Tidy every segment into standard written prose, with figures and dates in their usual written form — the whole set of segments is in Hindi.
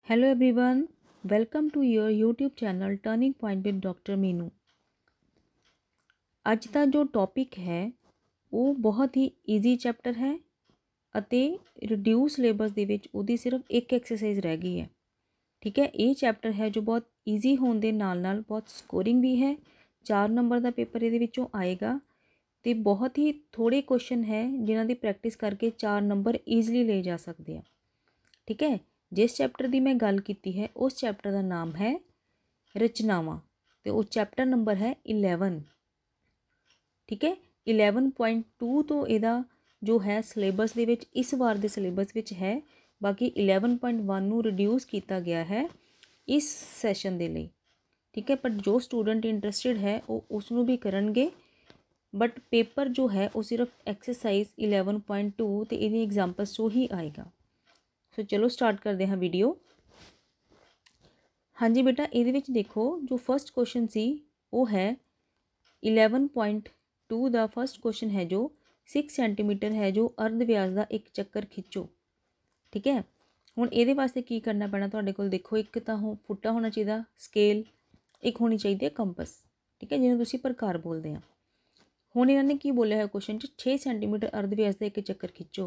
Hello everyone, welcome to your YouTube channel Turning Point with Dr. Meenu. ਅੱਜ ਦਾ ਜੋ ਟੌਪਿਕ ਹੈ ਉਹ ਬਹੁਤ ਹੀ ਈਜ਼ੀ ਚੈਪਟਰ ਹੈ ਅਤੇ ਰਿਡਿਊਸ ਸਿਲੇਬਸ ਦੇ ਵਿੱਚ ਉਹਦੀ ਸਿਰਫ ਇੱਕ ਐਕਸਰਸਾਈਜ਼ ਰਹਿ ਗਈ ਹੈ। ਠੀਕ ਹੈ, ਇਹ ਚੈਪਟਰ ਹੈ ਜੋ ਬਹੁਤ ਈਜ਼ੀ ਹੋਣ ਦੇ ਨਾਲ ਨਾਲ ਬਹੁਤ ਸਕੋਰਿੰਗ ਵੀ ਹੈ। 4 ਨੰਬਰ ਦਾ ਪੇਪਰ ਇਹਦੇ ਵਿੱਚੋਂ ਆਏਗਾ ਤੇ ਬਹੁਤ ਹੀ ਥੋੜੇ ਕੁਐਸਚਨ ਹੈ ਜਿਨ੍ਹਾਂ ਦੀ ਪ੍ਰੈਕਟਿਸ ਕਰਕੇ 4 ਨੰਬਰ ਈਜ਼ੀਲੀ ਲਏ ਜਾ ਸਕਦੇ ਆ। ਠੀਕ ਹੈ, जिस चैप्टर की मैं गल की है उस चैप्टर का नाम है रचनावां तो उस चैप्टर नंबर है 11। ठीक है, 11.2 तो यदा जो है सिलेबस दे विच इस बार के सिलेबस विच है, बाकी 11.1 नूं रिड्यूस किया गया है इस सैशन के लिए। ठीक है, पर जो स्टूडेंट इंटरस्टिड है वो उसनों भी करनगे, बट पेपर जो है वो सिर्फ एक्सरसाइज 11.2 तो इन्हीं एग्जाम्पल्स चो ही आएगा। सो चलो स्टार्ट करते हैं वीडियो। हाँ जी बेटा, ये देखो जो फर्स्ट क्वेश्चन सी वो है 11.2 का फर्स्ट क्वेश्चन है जो 6 सेंटीमीटर है जो अर्ध व्यास का एक चक्कर खिंचो। ठीक है, हुण ये वास्ते की करना पैना तुहाडे कोल, देखो एक तो हो फुट्टा होना चाहिए स्केल, एक होनी चाहिए कंपस। ठीक है, जिन्हें तुसीं प्रकार बोलते हैं। हुण इन्होंने की बोलिया है क्वेश्चन 6 सेंटीमीटर अर्ध व्यास का एक चक्कर खिंचो।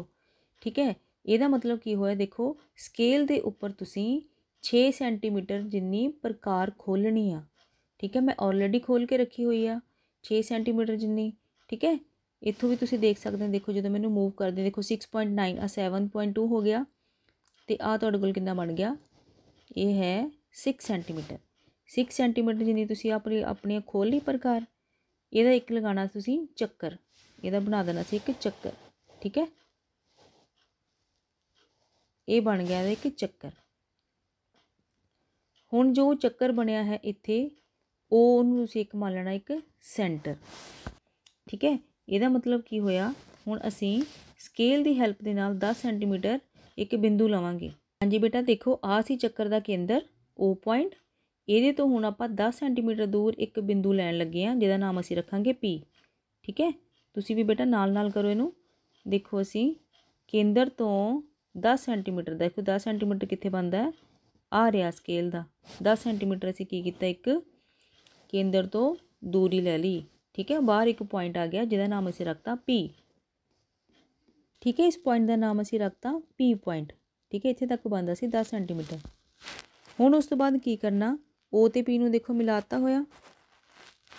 ठीक है, ਇਹਦਾ मतलब की होया, देखो स्केल के उपर तुसी 6 सेंटीमीटर जिन्नी प्रकार खोलनी आ। ठीक है, मैं ऑलरेडी खोल के रखी हुई आ 6 सेंटीमीटर जिन्नी। ठीक है, इत्थों भी तुसी देख सकते हैं, देखो जो मैंने मूव कर दी, देखो 6.9 आ 7.2 हो गया तो आ तुहाडे कोल कितना बन गया, ये है 6 सेंटीमीटर। 6 सेंटीमीटर जिन्नी तुसी अपनी खोल ली प्रकार, ਇਹਦਾ एक लगाना तुसी चक्कर, ਇਹਦਾ बना देना सी एक चक्कर। ठीक है, ये बन गया एक चक्कर। हुण जो चक्कर बनया है इत्थे ओनू तुसीं एक मान लेना एक सेंटर। ठीक है, ਇਹਦਾ मतलब की होया, हुण असीं स्केल की हैल्प दे नाल 10 सेंटीमीटर एक बिंदु लवांगे। हाँ जी बेटा, देखो आ सी चक्कर का केंद्र ओ पॉइंट, ਇਹਦੇ तो हुण आपां 10 सेंटीमीटर दूर एक बिंदु लैण लगे हाँ जिहदा नाम असीं रखांगे पी। ठीक है, तुसीं भी बेटा नाल नाल करो इनू। देखो असीं केंद्र तो 10 सेंटीमीटर, देखो 10 सेंटीमीटर कित्थे बनता है, आ रहा स्केल का 10 सेंटीमीटर असीं की कीता एक केंद्र तो दूरी ले ली। ठीक है, बाहर एक पॉइंट आ गया जिहदा नाम असीं रखता पी। ठीक है, इस पॉइंट का नाम असीं रखता पी पॉइंट। ठीक है, इत्थे तक बनता सी 10 सेंटीमीटर। हुण उस तो बाद की करना, ओ ते पी नूं देखो मिलाता होया,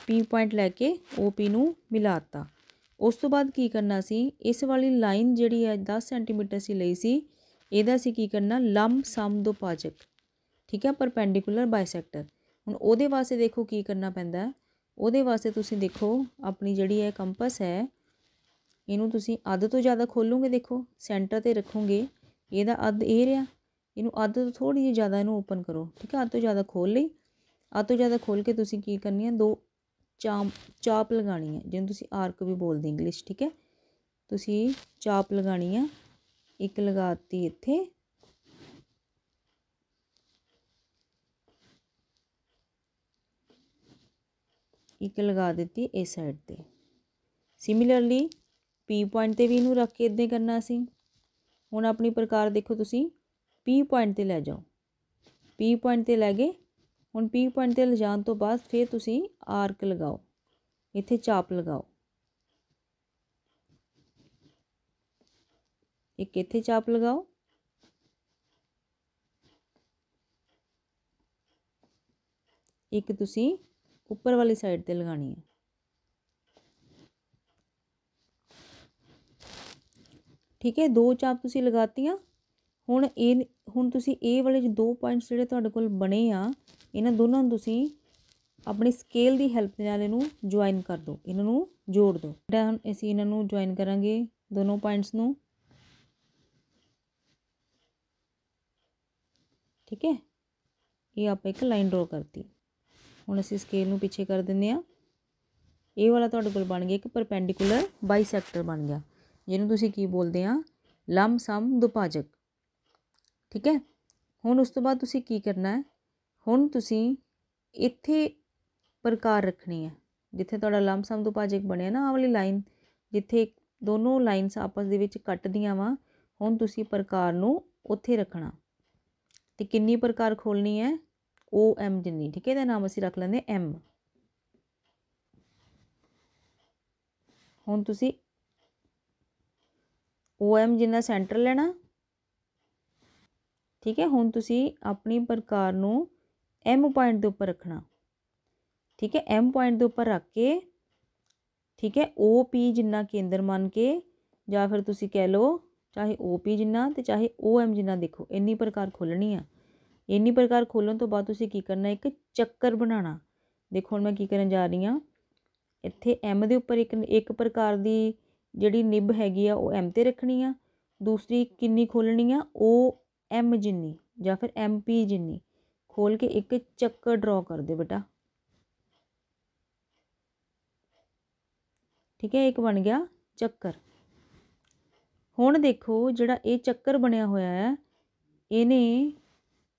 पी पॉइंट लैके ओ पी नूं मिलाता। उस तो बाद की करना सी, इस वाली लाइन जिहड़ी है 10 सेंटीमीटर सी लई सी, ਇਹਦਾ ਅਸੀਂ ਕੀ करना लंब सम दुभाजक। ठीक है, परपेंडिकुलर बाइसैक्टर। हुण ਉਹਦੇ वास्ते देखो की करना पैंदा, ਉਹਦੇ वास्ते तुसीं देखो अपनी जिहड़ी है कंपस है ਇਹਨੂੰ तुसीं ਅੱਧ तो ज़्यादा खोलोगे, देखो सेंटर ते रखोगे, ਇਹਦਾ ਅੱਧ ਇਹ ਰਿਹਾ, ਇਹਨੂੰ ਅੱਧ ਤੋਂ थोड़ी जी ज़्यादा ਇਹਨੂੰ ओपन करो। ठीक है, ਅੱਧ तो ज़्यादा खोल ली, ਅੱਧ तो ज़्यादा खोल के तुसीं की करनी है, दो चाप लगानी है, जिन्हें तुसीं आर्क भी बोलते इंग्लिश। ठीक है, तुसीं चाप लगानी है, एक लगाती इत्थे, एक लगा दी इस साइड ते। सिमिलरली पी पॉइंट ते भी इनू रख के इदां करना सी। हुण अपनी प्रकार देखो तुसीं पी पॉइंट ते लै जाओ, पी पॉइंट ते लै गए। हुण पी पॉइंट ते ले जाण तो बाद फिर तुसीं आर्क लगाओ, इत्थे चाप लगाओ, एक इत्थे चाप लगाओ, एक तुसीं उपर वाली साइड ते लगानी है। ठीक है, दो चाप तुसीं लगातियां। हुण तुसीं ए वाले जो 2 पॉइंट्स जिहड़े तुहाडे कोल बने आ, इन्हां दोनों नूं तुसीं अपनी स्केल की हैल्प दे नाल इहनूं ज्वाइन कर दो, इन्हां नूं जोड़ दो। हुण असीं इन्हां नूं ज्वाइन करांगे दोनों पॉइंट्स नूं। ठीक है, ये आप एक लाइन ड्रॉ करती। हुण असीं स्केल नूं पिछे कर दिंदे आ। ये वाला तुहाडे कोल बन गया एक परपेंडिकुलर बाइसैक्टर बन गया, जिन्हों तुसीं की बोलते हैं लंब सम दुभाजक। ठीक है, हुण उस तो बाद तुसीं की करना है, हुण तुसीं इत्थे प्रकार रखनी है, जिथे तुहाडा लंब सम दुभाजक बनिया ना, आ वाली लाइन जिथे दोनों लाइनस आपस दे विच कटदियां वा, हुण तुसीं प्रकार नूं उत्थे रखना। तो किन्नी प्रकार खोलनी है OM जिन्नी, ठीक है, इहदा नाम असीं रख लैंदे M। हुण तुसीं OM जिन्ना सेंटर लेना, ठीक है। हुण तुसीं अपनी प्रकार नूं M पॉइंट दे उपर रखना, ठीक है। M पॉइंट दे उपर रख के, ठीक है, OP जिन्ना केंद्र मान के, या फिर तुसीं कह लो चाहे OP जिन्ना ते चाहे OM जिन्ना, देखो इन्नी प्रकार खोलनी है। इन्नी प्रकार खोलण तो बाद तुसीं की करना, एक चक्कर बनाना। देखो हुण मैं की करन जा रही हाँ, इत्थे M दे उपर एक प्रकार दी जिहड़ी निब हैगी आ वो M ते रखनी आ, दूसरी किन्नी खोलनी आ OM जिन्नी या फिर MP जिन्नी खोल के एक चक्कर ड्रॉ कर दे बेटा, ठीक है। एक बन गया चक्कर। हुण देखो जिहड़ा ये चक्कर बनिया होया है, इहने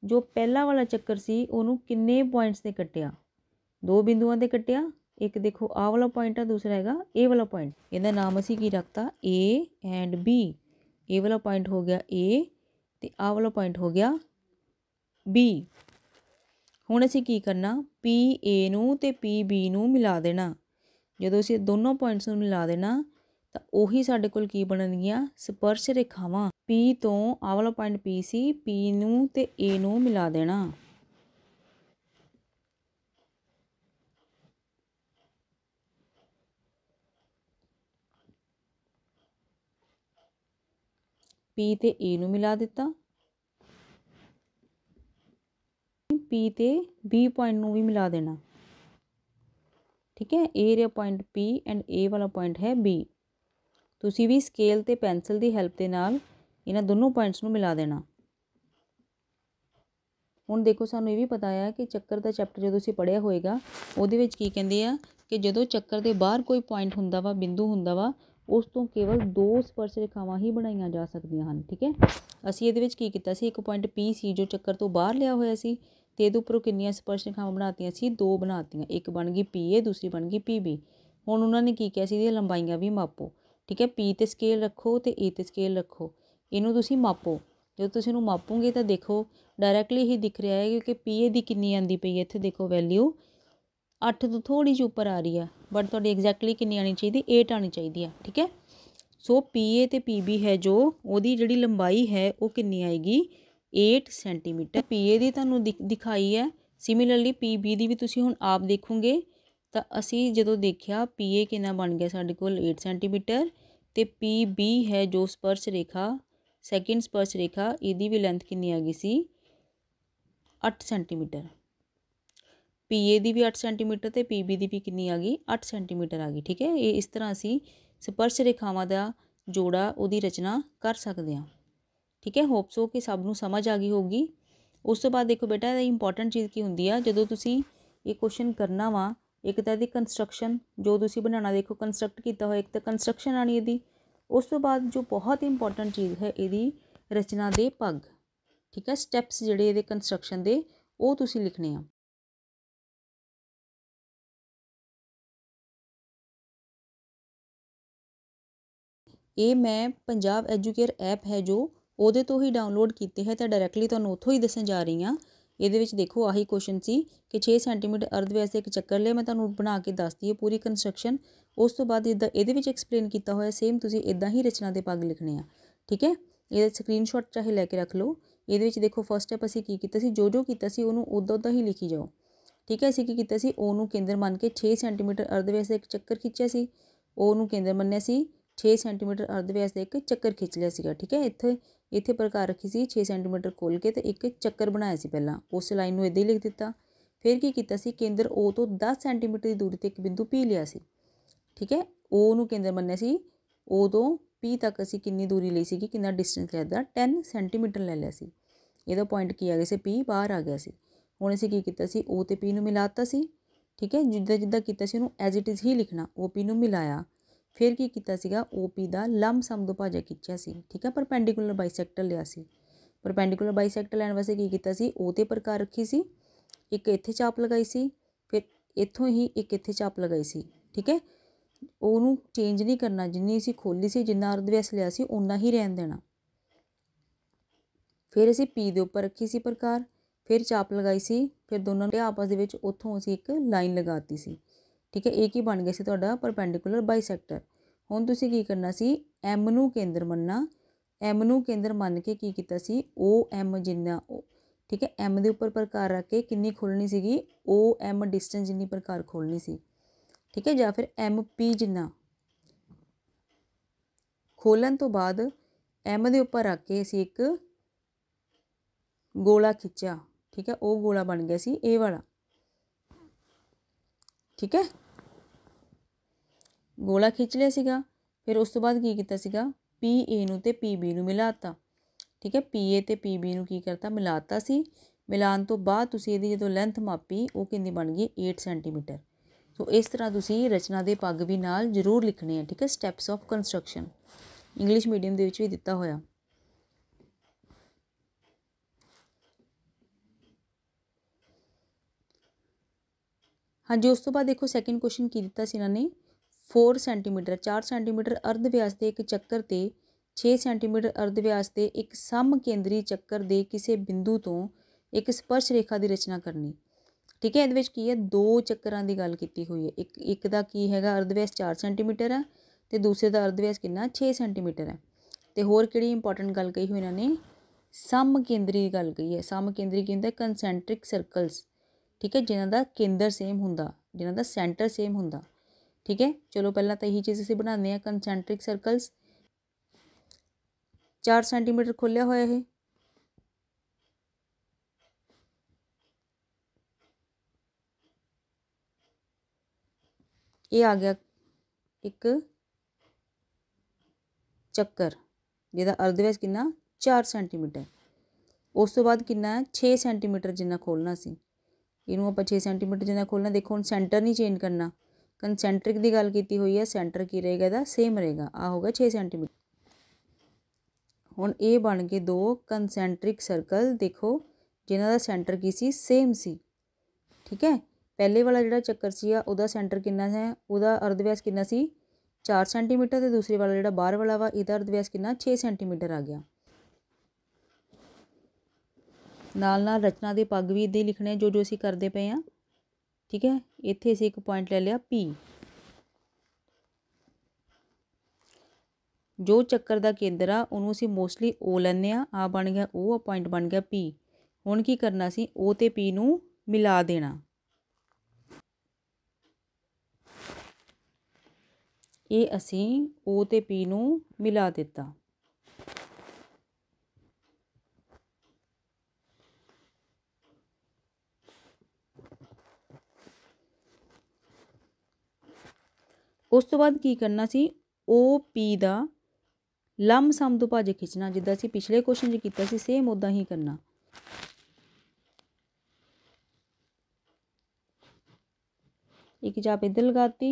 जो पहला वाला चक्कर सी उहनूं किन्ने पॉइंट्स ते कट्टिया, 2 बिंदुआं ते कट्टिया। एक देखो आ वाला पॉइंट है, दूसरा हैगा ए वाला पॉइंट। इहदा नाम असीं की रखता A एंड B। ए वाला पॉइंट हो गया A ते आ वाला पॉइंट हो गया B। हुण असीं की करना, PA नूं ते PB नूं मिला देना। ਜਦੋਂ ਅਸੀਂ ਦੋਨੋਂ ਪੁਆਇੰਟਸ ਨੂੰ ਮਿਲਾ ਦੇਣਾ ਤਾਂ ਉਹੀ ਸਾਡੇ ਕੋਲ ਕੀ ਬਣਨਗੀਆਂ, ਸਪਰਸ਼ ਰੇਖਾਵਾਂ। P ਤੋਂ ਆਹ ਵਾਲਾ ਪੁਆਇੰਟ P ਸੀ, P ਨੂੰ ਤੇ A ਨੂੰ ਮਿਲਾ ਦੇਣਾ। P ਤੇ A ਨੂੰ ਮਿਲਾ ਦਿੱਤਾ, P ਤੇ B ਪੁਆਇੰਟ ਨੂੰ ਵੀ ਮਿਲਾ ਦੇਣਾ, ठीक है। ए रहा पॉइंट P एंड A वाला पॉइंट है B। तुसी भी स्केल ते पेंसिल की हैल्प के नाल इन्हां दोनों पॉइंट्स नूं मिला देना। हुण देखो सानूं ये भी पता है कि चक्कर का चैप्टर जो तुसीं पढ़िया होएगा उहदे विच की कहंदे आ कि जदों चक्कर दे बाहर कोई पॉइंट हुंदा वा, बिंदु हुंदा वा, उस तो केवल 2 स्पर्श रेखावां ही बनाईयां जा सकदियां हन, ठीक है। असीं इहदे विच की कीता सी, एक पॉइंट P सी जो चक्कर तो बाहर लिया होया सी ते इहदे उपरों किन्नियां स्पर्श रेखावां बनातीआं सी, 2 बनातीआं। एक बन गई PA, दूसरी बन गई PB। हुण उन्हां ने की किहा सी इहदियां लंबाइयां भी मापो, ठीक है। P ते स्केल रखो ते A ते स्केल रखो, इहनूं तुसीं मापो। जो तुसीं इहनूं मापोगे तो देखो डायरैक्टली ही दिख रहा है कि PA दी किन्नी आंदी पई है। इत्थे देखो वैल्यू 8 तो थोड़ी जी उपर आ रही है, बट तुहाडी एग्जैक्टली किन्नी आनी चाहिए, 8 आनी चाहिए है, ठीक है। सो PA ते PB है जो उहदी जिहड़ी लंबाई है वो किन्नी आएगी, 8 सेंटीमीटर। PA दी तुहानूं दिखाई है, सिमिलरली PB दी भी तुसीं हुण आप देखोगे तो असीं जदों देखिया PA किन्ना बन गया साडे कोल 8 सेंटीमीटर ते PB है जो स्पर्श रेखा, सैकेंड स्पर्श रेखा, इहदी भी लेंथ किन्नी आ गई सी 8 सेंटीमीटर। PA दी भी 8 सेंटीमीटर ते PB दी भी किन्नी आ गई, 8 सेंटीमीटर आ गई, ठीक है। ये इस तरह असीं स्पर्श रेखावां दा जोड़ा उहदी रचना कर सकते हैं, ठीक है। होप सो कि सब नूं समझ आ गई होगी। उस तो बाद देखो बेटा इंपॉर्टेंट चीज़ की हुंदी है, जदों तुसीं ये क्वेश्चन करना वा, एक तो इहदी कंस्ट्रक्शन जो तुसीं बनाना, देखो कंस्ट्रक्ट कीता होया, एक तो कंस्ट्रक्शन आनी इहदी। उस तो बाद जो बहुत इंपॉर्टेंट चीज़ है इहदी रचना दे पग, ठीक है। स्टैप्स जिहड़े इहदे कंस्ट्रक्शन दे वो तुसीं लिखने आ। ये मैं पंजाब एजुकेयर ऐप है जो ਉਹਦੇ ਤੋਂ ਹੀ ਡਾਊਨਲੋਡ ਕੀਤੇ ਹੈ ਤਾਂ ਡਾਇਰੈਕਟਲੀ ਤੁਹਾਨੂੰ ਉੱਥੋਂ ਹੀ ਦੱਸਣ ਜਾ ਰਹੀ ਹਾਂ। ਇਹਦੇ ਵਿੱਚ ਦੇਖੋ ਆਹੀ ਕੁਐਸਚਨ ਸੀ ਕਿ 6 ਸੈਂਟੀਮੀਟਰ ਅਰਧ ਵਿਆਸ ਇੱਕ ਚੱਕਰ ਲਿਆ, ਮੈਂ ਤੁਹਾਨੂੰ ਬਣਾ ਕੇ ਦੱਸਦੀ ਹੈ ਪੂਰੀ ਕੰਸਟਰਕਸ਼ਨ। ਉਸ ਤੋਂ ਬਾਅਦ ਇੱਦਾਂ ਇਹਦੇ ਵਿੱਚ ਐਕਸਪਲੇਨ ਕੀਤਾ ਹੋਇਆ ਸੇਮ ਤੁਸੀਂ ਇੱਦਾਂ ਹੀ ਰਚਨਾ ਦੇ ਪੱਗ ਲਿਖਣੇ ਆ, ਠੀਕ ਹੈ। ਇਹਦਾ ਸਕਰੀਨਸ਼ਾਟ ਚਾਹੇ ਲੈ ਕੇ ਰੱਖ ਲਓ। ਇਹਦੇ ਵਿੱਚ ਦੇਖੋ ਫਸਟ ਸਟੈਪ ਅਸੀਂ ਕੀ ਕੀਤਾ ਸੀ, ਜੋ ਕੀਤਾ ਸੀ ਉਹਨੂੰ ਉੱਦਾਂ ਹੀ ਲਿਖੀ ਜਾਓ, ਠੀਕ ਹੈ। ਅਸੀਂ ਕੀ ਕੀਤਾ ਸੀ, ਉਹਨੂੰ ਕੇਂਦਰ ਮੰਨ ਕੇ 6 ਸੈਂਟੀਮੀਟਰ ਅਰਧ ਵਿਆਸ ਦਾ ਇੱਕ ਚੱਕਰ ਖਿੱਚਿਆ ਸੀ, ਉਹਨੂੰ ਕੇਂਦਰ ਮੰਨਿਆ ਸੀ, 6 ਸੈਂਟੀਮੀਟਰ ਅਰਧ ਵਿਆਸ ਦਾ ਇੱਕ ਚੱਕਰ ਖਿੱਚ ਲਿਆ ਸੀਗਾ, ਠੀਕ ਹੈ। ਇੱਥੇ ਪ੍ਰਕਾਰ ਰੱਖੀ ਸੀ 6 ਸੈਂਟੀਮੀਟਰ ਖੋਲ ਕੇ ਤੇ ਇੱਕ ਚੱਕਰ ਬਣਾਇਆ ਸੀ ਪਹਿਲਾਂ, ਉਸ ਲਾਈਨ ਨੂੰ ਇੱਦਾਂ ਹੀ ਲਿਖ ਦਿੱਤਾ। ਫਿਰ ਕੀ ਕੀਤਾ ਸੀ, ਕੇਂਦਰ O ਤੋਂ 10 ਸੈਂਟੀਮੀਟਰ ਦੀ ਦੂਰੀ 'ਤੇ ਇੱਕ ਬਿੰਦੂ P ਲਿਆ ਸੀ, ਠੀਕ ਹੈ। O ਨੂੰ ਕੇਂਦਰ ਮੰਨਿਆ ਸੀ, O ਤੋਂ P ਤੱਕ ਅਸੀਂ ਕਿੰਨੀ ਦੂਰੀ ਲਈ ਸੀਗੀ, ਕਿੰਨਾ ਡਿਸਟੈਂਸ ਲਿਆ ਦਾ, 10 ਸੈਂਟੀਮੀਟਰ ਲੈ ਲਿਆ ਸੀ। ਇਹਦਾ ਪੁਆਇੰਟ ਕੀ ਆ ਗਿਆ ਸੀ, P ਬਾਹਰ ਆ ਗਿਆ ਸੀ। ਹੁਣ ਅਸੀਂ ਕੀ ਕੀਤਾ ਸੀ, O ਤੇ P ਨੂੰ ਮਿਲਾਤਾ ਸੀ, ਠੀਕ ਹੈ। ਜਿੱਦਾਂ ਕੀਤਾ ਸੀ ਉਹਨੂੰ ਐਜ਼ ਇਟ ਇਜ਼ ਹੀ ਲਿਖਣਾ, OP ਨੂੰ ਮਿਲਾਇਆ। ਫਿਰ ਕੀ ਕੀਤਾ ਸੀਗਾ, OP ਦਾ ਲੰਬ ਸਮਦੁਭਾਜਕ ਖਿੱਚਿਆ ਸੀ, ਠੀਕ ਹੈ। ਪਰਪੈਂਡੀਕੂਲਰ ਬਾਈਸੈਕਟਰ ਲਿਆ ਸੀ। ਪਰਪੈਂਡੀਕੂਲਰ ਬਾਈਸੈਕਟਰ ਲੈਣ ਵਾਸਤੇ ਕੀ ਕੀਤਾ ਸੀ, O ਤੇ ਪ੍ਰਕਾਰ ਰੱਖੀ ਸੀ, ਇੱਕ ਇੱਥੇ ਚਾਪ ਲਗਾਈ ਸੀ, ਫਿਰ ਇੱਥੋਂ ਹੀ ਇੱਕ ਇੱਥੇ ਚਾਪ ਲਗਾਈ ਸੀ, ਠੀਕ ਹੈ। ਉਹਨੂੰ ਚੇਂਜ ਨਹੀਂ ਕਰਨਾ, ਜਿੰਨੀ ਅਸੀਂ ਖੋਲੀ ਸੀ, ਜਿੰਨਾ ਅਰਧ ਵਿਆਸ ਲਿਆ ਸੀ ਓਨਾ ਹੀ ਰਹਿਣ ਦੇਣਾ। फिर असी पी दे उपर रखी सी प्रकार, फिर चाप लगाई सी, फिर दोनों ने आपस दे विच उत्थों असी एक लाइन लगाती सी। ठीक है, एक ही बन गया सी तुहाडा परपेंडिकुलर बाईसैक्टर। हुण तुसीं की करना सी, एम नूं केंद्र मनना, एम नूं केंद्र मन के की कीता सी ओ एम जिन्ना, ठीक है, एम दे उपर प्रकार रख के किन्नी खोलनी सीगी, ओ एम डिस्टेंस जिन्नी प्रकार खोलनी सी। ठीक है, या फिर एम पी जिन्ना खोलन तो बाद एम दे उपर रख के असी एक गोला खिंचा। ठीक है, वो गोला बन गया सी ए वाला। ठीक है, गोला खिंच लिया सीगा। फिर उस तो बाद की कीता सीगा, पी ए नूं ते पी बी नूं मिलाता। ठीक है, पी ए ते पी बी नूं की करता, मिलाता सी। मिलान तो बाद तुसीं इहदी जदों लेंथ मापी, वो कितनी बन गई 8 सेंटीमीटर। सो इस तरह तुसीं रचना दे पग भी नाल जरूर लिखने हैं। ठीक है, steps of construction English medium दे विच भी दिता होया। हाँ जी, उस तो बाद देखो सैकेंड क्वेश्चन की दिता सी इन्होंने, 4 सेंटीमीटर 4 सेंटीमीटर अर्ध व्यास के एक चक्कर ते 6 सेंटीमीटर अर्ध व्यास के एक सम केंद्री चक्कर के किसी बिंदु तो एक स्पर्श रेखा की रचना करनी। ठीक है, ये की है, दो चक्करां की गल की हुई है। एक का की है अर्ध व्यास 4 सेंटीमीटर है, तो दूसरे का अर्ध व्यास कितना 6 सेंटीमीटर है। तो होर किहड़ी इंपोर्टेंट गल कही हुई इन्होंने, सम केंद्री गल कही है। सम केंद्री की होंदा, कंसैंट्रिक सर्कल्स। ठीक है, जिन्हों का केंद्र सेम हुंदा, जिन्हों का सेंटर सेम हुंदा। ठीक है, चलो पहला तो यही चीज़ असीं बनाने हैं, कंसैंट्रिक सर्कल्स। 4 सेंटीमीटर खोलिया होया है, ये आ गया एक चक्कर जिहदा अर्ध व्यास कितना 4 सेंटीमीटर। उस तो बाद कितना 6 सेंटीमीटर जिन्ना खोलना सी, इनू आपां 6 सेंटीमीटर जिन्ना खोलना। देखो हुण सेंटर नहीं चेंज करना, कंसैंट्रिक की गल की हुई है, सेंटर की रहेगा इहदा सेम रहेगा, आ होगा 6 सेंटीमीटर। हुण ये बन गए दो कंसैंट्रिक सर्कल, देखो जिन्हां दा सेंटर की सी सेम सी। ठीक है, पहले वाला जिहड़ा चक्कर सी उहदा सेंटर कितना है, उहदा अर्ध व्यास कितना सी 4 सेंटीमीटर, तो दूसरे वाला जिहड़ा बाहर वाला वा इहदा अर्ध व्यास कितना 6 सेंटीमीटर आ गया। नाल नाल रचना दे पग भी इदां ही लिखने जो जो असीं करदे पे हाँ। ठीक है, इत्थे असीं एक पॉइंट ले लिया पी, जो चक्कर का केंद्र आ उन्होंने असीं मोस्टली ओ लैंदे आ बन गया ओ, पॉइंट बन गया पी। हुण की करना सी, ओ ते पी नूं मिला देना। ये असीं ओ ते पी नूं मिला दिता। उस तो बाद की करना सी, ओ पी दा लंब सम दुभाजक खिंचना, जिद्दां असीं पिछले क्वेश्चन च कीता सी सेम उदां ही करना। एक चाप इधर लगाती,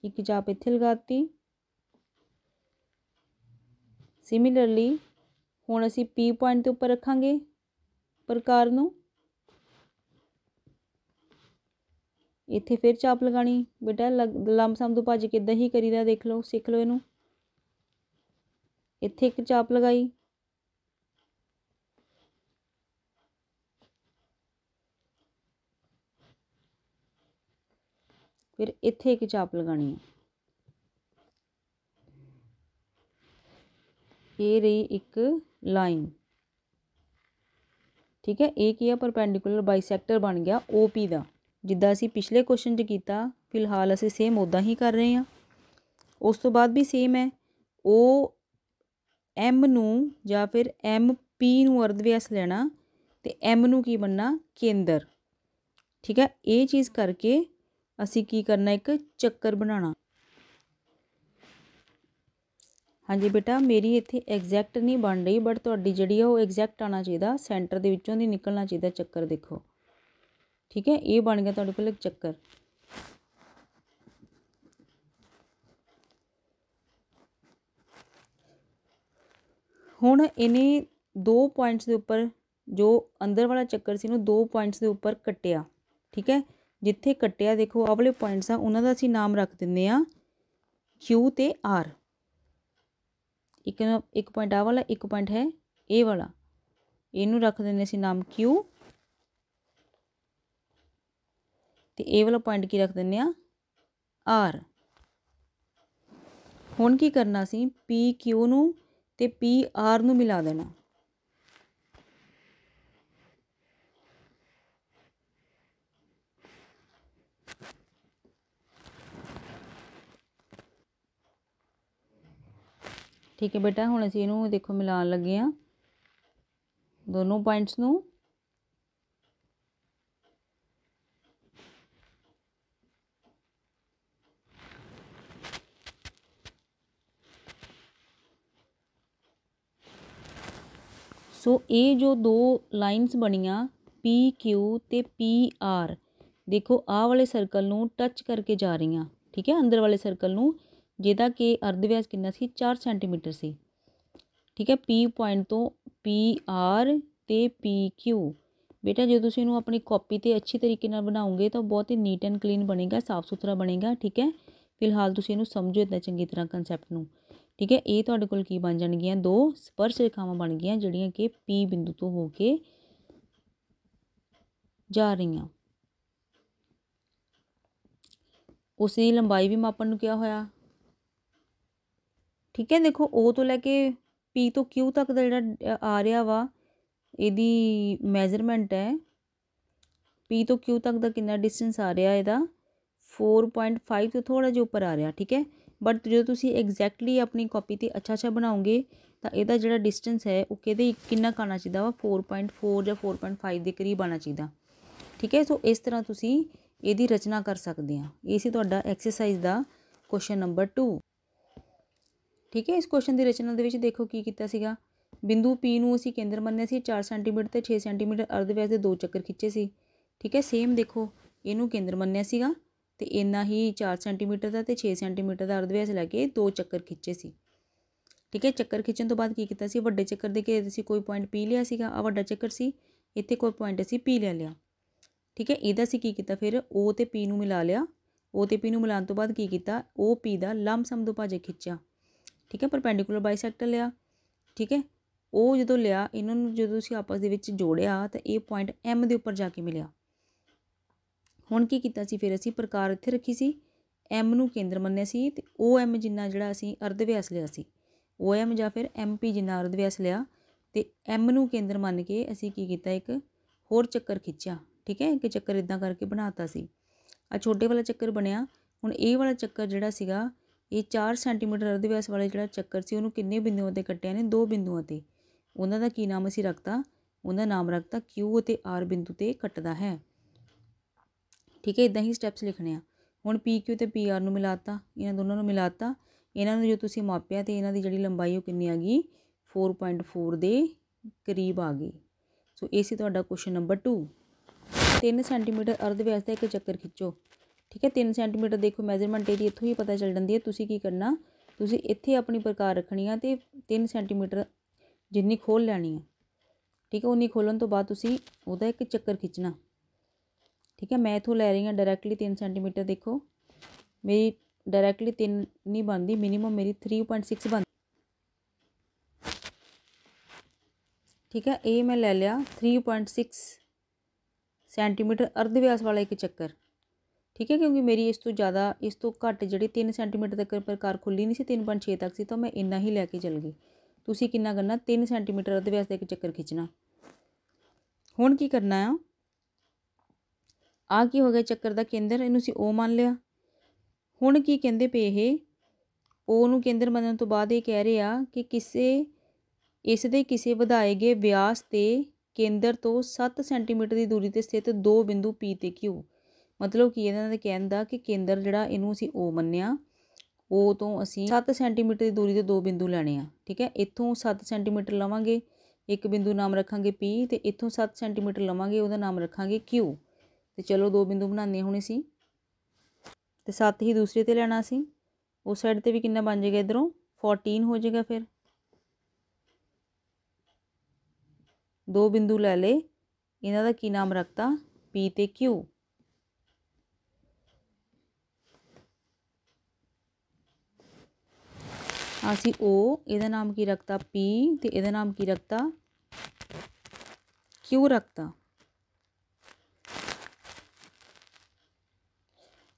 एक चाप इत्थे लगाती। सिमिलरली हुण असीं पी पॉइंट के उपर रखांगे प्रकार नूं, इत्थे फिर चाप लगानी। बेटा लंब सम दुभाजक इदां ही करीदा, देख लो सीख लो इनू। इत्थे एक चाप लगाई, फिर इत्थे एक चाप लगानी है। ये रही एक लाइन। ठीक है, एक ही परपेंडिकुलर बाईसैक्टर बन गया ओ पी का, जिद्दां असीं पिछले क्वेश्चन च कीता। फिलहाल असीं सेम उदां ही कर रहे हैं। उस तो बाद भी सेम है, ओ एम नूं या फिर एम पी नूं अर्ध व्यास लेना, तो एम नूं की बनना केंद्र। ठीक है, ये चीज़ करके असीं की करना, एक चक्कर बनाना। हाँ जी बेटा, मेरी इत्थे एग्जैक्ट नहीं बन रही, बट तुहाडी जिहड़ी है वो एग्जैक्ट आना चाहिए, सेंटर दे विचों दी निकलना चाहिए चक्कर। देखो ठीक है, ये बन गया तुहाडे कोल एक चक्कर। हुण इन्हें दो पॉइंट्स के उपर जो अंदर वाला चक्कर से दो पॉइंट्स के उपर कटिया। ठीक है, जिथे कट्टिया देखो आह वाले पॉइंट्स आ उन्हां दा असीं नाम रख दिंदे आ क्यू ते आर। एक पॉइंट आ वाला, एक पॉइंट है ए वाला, इनू रख दिंदे असीं नाम क्यू ते ए वाला पॉइंट की रख दिंदे आ आर। हुण की करना सी पी क्यू नू ते पी आर नू मिला देना। ठीक है बेटा, हुण असीं इहनूं देखो मिलान लगे हाँ दोनों पॉइंट्स नू। सो ये जो दो लाइनस बनिया पी क्यू ते पी आर, देखो आह वाले सर्कल नू टच करके जा रही हैं। ठीक है, अंदर वाले सर्कल नू, जिहदा कि अर्ध व्यास कितना सी 4 सेंटीमीटर सी। ठीक है, पी पॉइंट तो पी आर ते पी क्यू। बेटा जो तुसीं इहनूं अपनी कॉपी ते अच्छी तरीके नाल बनाओगे तो बहुत ही नीट एंड क्लीन बनेगा, साफ सुथरा बनेगा। ठीक है, फिलहाल तुसीं इहनूं समझो इदां चंगी तरह कंसैप्ट नूं। ठीक है, ये तुहाडे कोल की बन जाणगियां, दो स्पर्श रेखावां बन गईयां जिहड़ियां कि पी बिंदु तो हो के जा रही। उसकी लंबाई भी मापन नूं क्या होया। ठीक है, देखो ओ तो लैके पी तो क्यू तक दा जिहड़ा आ रहा वा इहदी मैजरमेंट है। पी तो क्यू तक दा कितना डिस्टेंस आ रहा इहदा 4.5 तो थोड़ा जिहा उपर आ रहा। ठीक है, बट जो तुसीं एग्जैक्टली अपनी कॉपी ते अच्छा बनाओगे तो इहदा जिहड़ा डिस्टेंस है वो किहदे किन्ना आना चाहिए वा 4.4 या 4.5 के करीब आना चाहिए। ठीक है, सो इस तरह तुसीं इहदी रचना कर सकते हैं। ये सी तुहाडा एक्सरसाइज का क्वेश्चन नंबर 2। ठीक है, इस क्वेश्चन की रचना दे विच देखो की कीता सीगा। बिंदु पी नूं असीं केंद्र मन्निया सी, 4 सेंटीमीटर ते 6 सेंटीमीटर अर्ध व्यास के 2 चक्कर खिੱਚੇ सी। ठीक है, सेम देखो इनू केंद्र मन्निया सीगा ते इन्ना ही 4 सेंटीमीटर का ते 6 सेंटीमीटर का अर्ध व्यास लैके 2 चक्कर खिੱਚੇ सी। ठीक है, चक्कर खिੱਚਣ तो बाद की कीता सी, वड्डे चक्कर दे घेरे असीं कोई पॉइंट पी लिया सीगा, आ वड्डा चक्कर सी, इत्थे कोई पॉइंट असीं पी ले लिया। ठीक है, इहदा असीं की कीता फिर ओ ते पी नूं मिला लिया। ओ ते पी नूं मिलाउण तो बाद की कीता ओ पी दा लंब-सम दुभाजक खिੱਚਿਆ। ठीक है, परपेंडिकुलर बाइसैक्टर लिया। ठीक है, वो जो लिया इन्होंने जो तुसीं आपस दे विच जोड़िया तो ये पॉइंट एम के उपर जाके मिलिया। हुण की कीता सी फिर असीं प्रकार इत्थे रखी सी, एम नूं केंद्र मन्निया सी ते ओ एम जिन्ना जिहड़ा असीं अर्ध व्यास लिया सी, ओ एम जां फिर एम पी जिन्ना अर्ध व्यास लिया ते एम नूं केंद्र मन्न के असीं की कीता एक होर चक्कर खिੱਚਿਆ। ठीक है, एक चक्कर इदां करके बनाता सी। आ छोटे वाला चक्कर बनिया। हुण ये वाला चक्कर जिहड़ा सीगा ये 4 सेंटीमीटर अर्ध व्यास वाले जिहड़ा चक्कर सी उहनूं किन्ने बिंदुओं ते कट्टिया ने, 2 बिंदुओं ते। उन्हां दा की नाम असीं रखता, उन्हां नाम रखता क्यू ते आर बिंदु ते कट्टदा है। ठीक है, इदां ही स्टैप्स लिखने आ। हुण पी क्यू ते पी आर नूं मिलाता, इन्हां दोनों नूं मिलाता, इन्हां नूं जो तुसीं मापिया ते इन्हां दी जिहड़ी लंबाई वो किन्नी आ गई 4.4 दे करीब आ गई। सो ये सी तुहाडा क्वेश्चन नंबर 2। 3 सेंटीमीटर अर्ध व्यास का एक चक्कर खिੱਚੋ। ठीक है, 3 सेंटीमीटर देखो मैजरमेंट ये इत्थों ही पता चल जाती है। तुसीं की करना, तुसीं इत्थे अपनी प्रकार रखनी है तो 3 सेंटीमीटर जिन्नी खोल लैनी है। ठीक है, उन्नी खोलन तो बाद तुसीं उहदा एक चक्कर खिੱचना। ठीक है, मैं इत्थों लै रही हाँ डायरैक्टली 3 सेंटीमीटर। देखो मेरी डायरैक्टली 3 नहीं बनती, मिनीमम मेरी 3.6 बनती। ठीक है, ये मैं ले लिया 3.6 सेंटीमीटर अर्ध व्यास वाला एक चक्कर। ठीक है, क्योंकि मेरी इस तो ज़्यादा इस तो घट जी 3 सेंटीमीटर तक प्रकार खुली नहीं सी, 3.6 तक सी, तो मैं इन्ना ही लैके चल गई। तुसीं किन्ना करना, 3 सेंटीमीटर अर्ध व्यास का एक चक्कर खिੱਚਣਾ। हुण की करना आ की हो गया चक्कर का केंद्र, इनू असीं ओ मान लिया। हुण की कहंदे पे ये ओ नूं केंद्र मनण तो बाद ये कह रहे आ कि किसी इस दे किसी वधाए गए व्यास ते केंद्र तो 7 सेंटीमीटर की दूरी ते स्थित 2 बिंदु पी ते क्यू। मतलब कि इन्हां दे कहण दा कि केंद्र जिहड़ा इनू असीं ओ मन्निया, ओ तो असीं 7 सेंटीमीटर की दूरी ते 2 बिंदु लैणे आ। ठीक है, इत्थों 7 सेंटीमीटर लवांगे, एक बिंदु नाम रखांगे पी, ते इत्थों 7 सेंटीमीटर लवांगे, उहदा नाम रखांगे क्यू। तो चलो 2 बिंदु बनाने हुण असीं, ते 7 ही दूसरे ते लैणा असीं। उस साइड ते भी कितना बन जाएगा, इधरों 14 हो जाएगा। फिर 2 बिंदु लै ले, इन्हां दा की नाम रखता पी ते क्यू। ਅਸੀਂ O, ਇਹਦਾ ਨਾਮ ਕੀ ਰੱਖਤਾ P ਤੇ ਇਹਦਾ ਨਾਮ ਕੀ ਰੱਖਤਾ Q ਰੱਖਤਾ।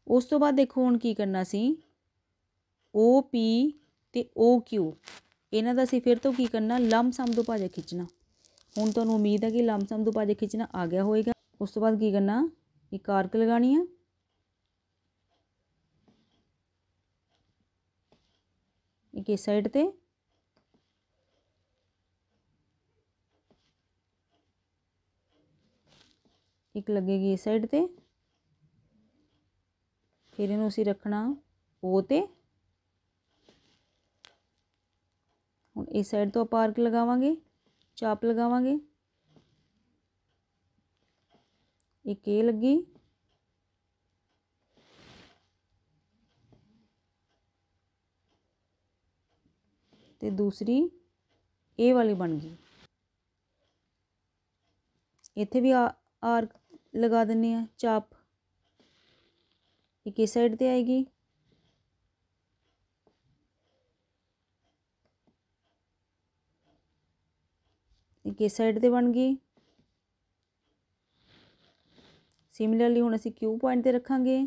ਉਸ ਤੋਂ ਬਾਅਦ ਦੇਖੋ ਹੁਣ ਕੀ ਕਰਨਾ ਸੀ, OP ਤੇ OQ ਇਹਨਾਂ ਦਾ ਅਸੀਂ ਫਿਰ ਤੋਂ ਕੀ ਕਰਨਾ, ਲੰਮ-ਸਮ ਦੁਭਾਜਕ ਖਿੱਚਣਾ। ਹੁਣ ਤੁਹਾਨੂੰ ਉਮੀਦ ਹੈ ਕਿ ਲੰਮ-ਸਮ ਦੁਭਾਜਕ ਖਿੱਚਣਾ ਆ ਗਿਆ ਹੋਵੇਗਾ। ਉਸ ਤੋਂ ਬਾਅਦ ਕੀ ਕਰਨਾ, ਇੱਕ ਆਰਕ ਲਗਾਉਣੀ ਆ, एक इस साइड ते एक लगेगी इस साइड ते, फिर इनू असीं रखना O ते। हुण इस साइड तो आपां आर्क लगावांगे, चाप लगावांगे, एक ये लगी ते दूसरी ए वाली बन गई। इत्थे भी आर्क लगा दिन्ने आ, चाप एक इस साइड ते आएगी, एक इस साइड ते बन गई। सिमिलरली हुण असीं Q पॉइंट ते रखांगे,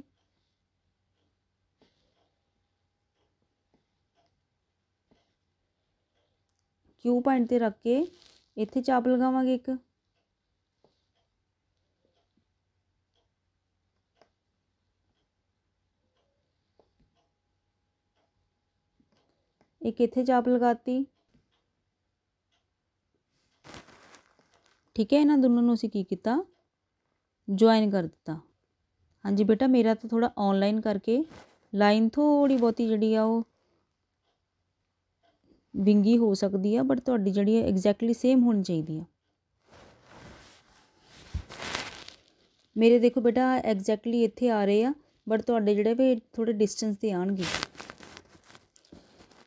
Q पॉइंट ते रख के इत्थे चाप लगावांगे एक, एक इत्थे चाप लगाती। ठीक है, इन्हां दोनों नूं असीं की कीता, ज्वाइन कर दिता। हाँ जी बेटा, मेरा तो थोड़ा ऑनलाइन करके लाइन थोड़ी बहुती जिहड़ी आ वो विंगी हो सकती है, बट तुहाडी जिहड़ी एग्जैक्टली सेम होनी चाहिए है। मेरे देखो बेटा एग्जैक्टली इत्थे आ रहे हैं, बट तुहाडे जिहड़े वे थोड़े डिस्टेंस ते आउणगे।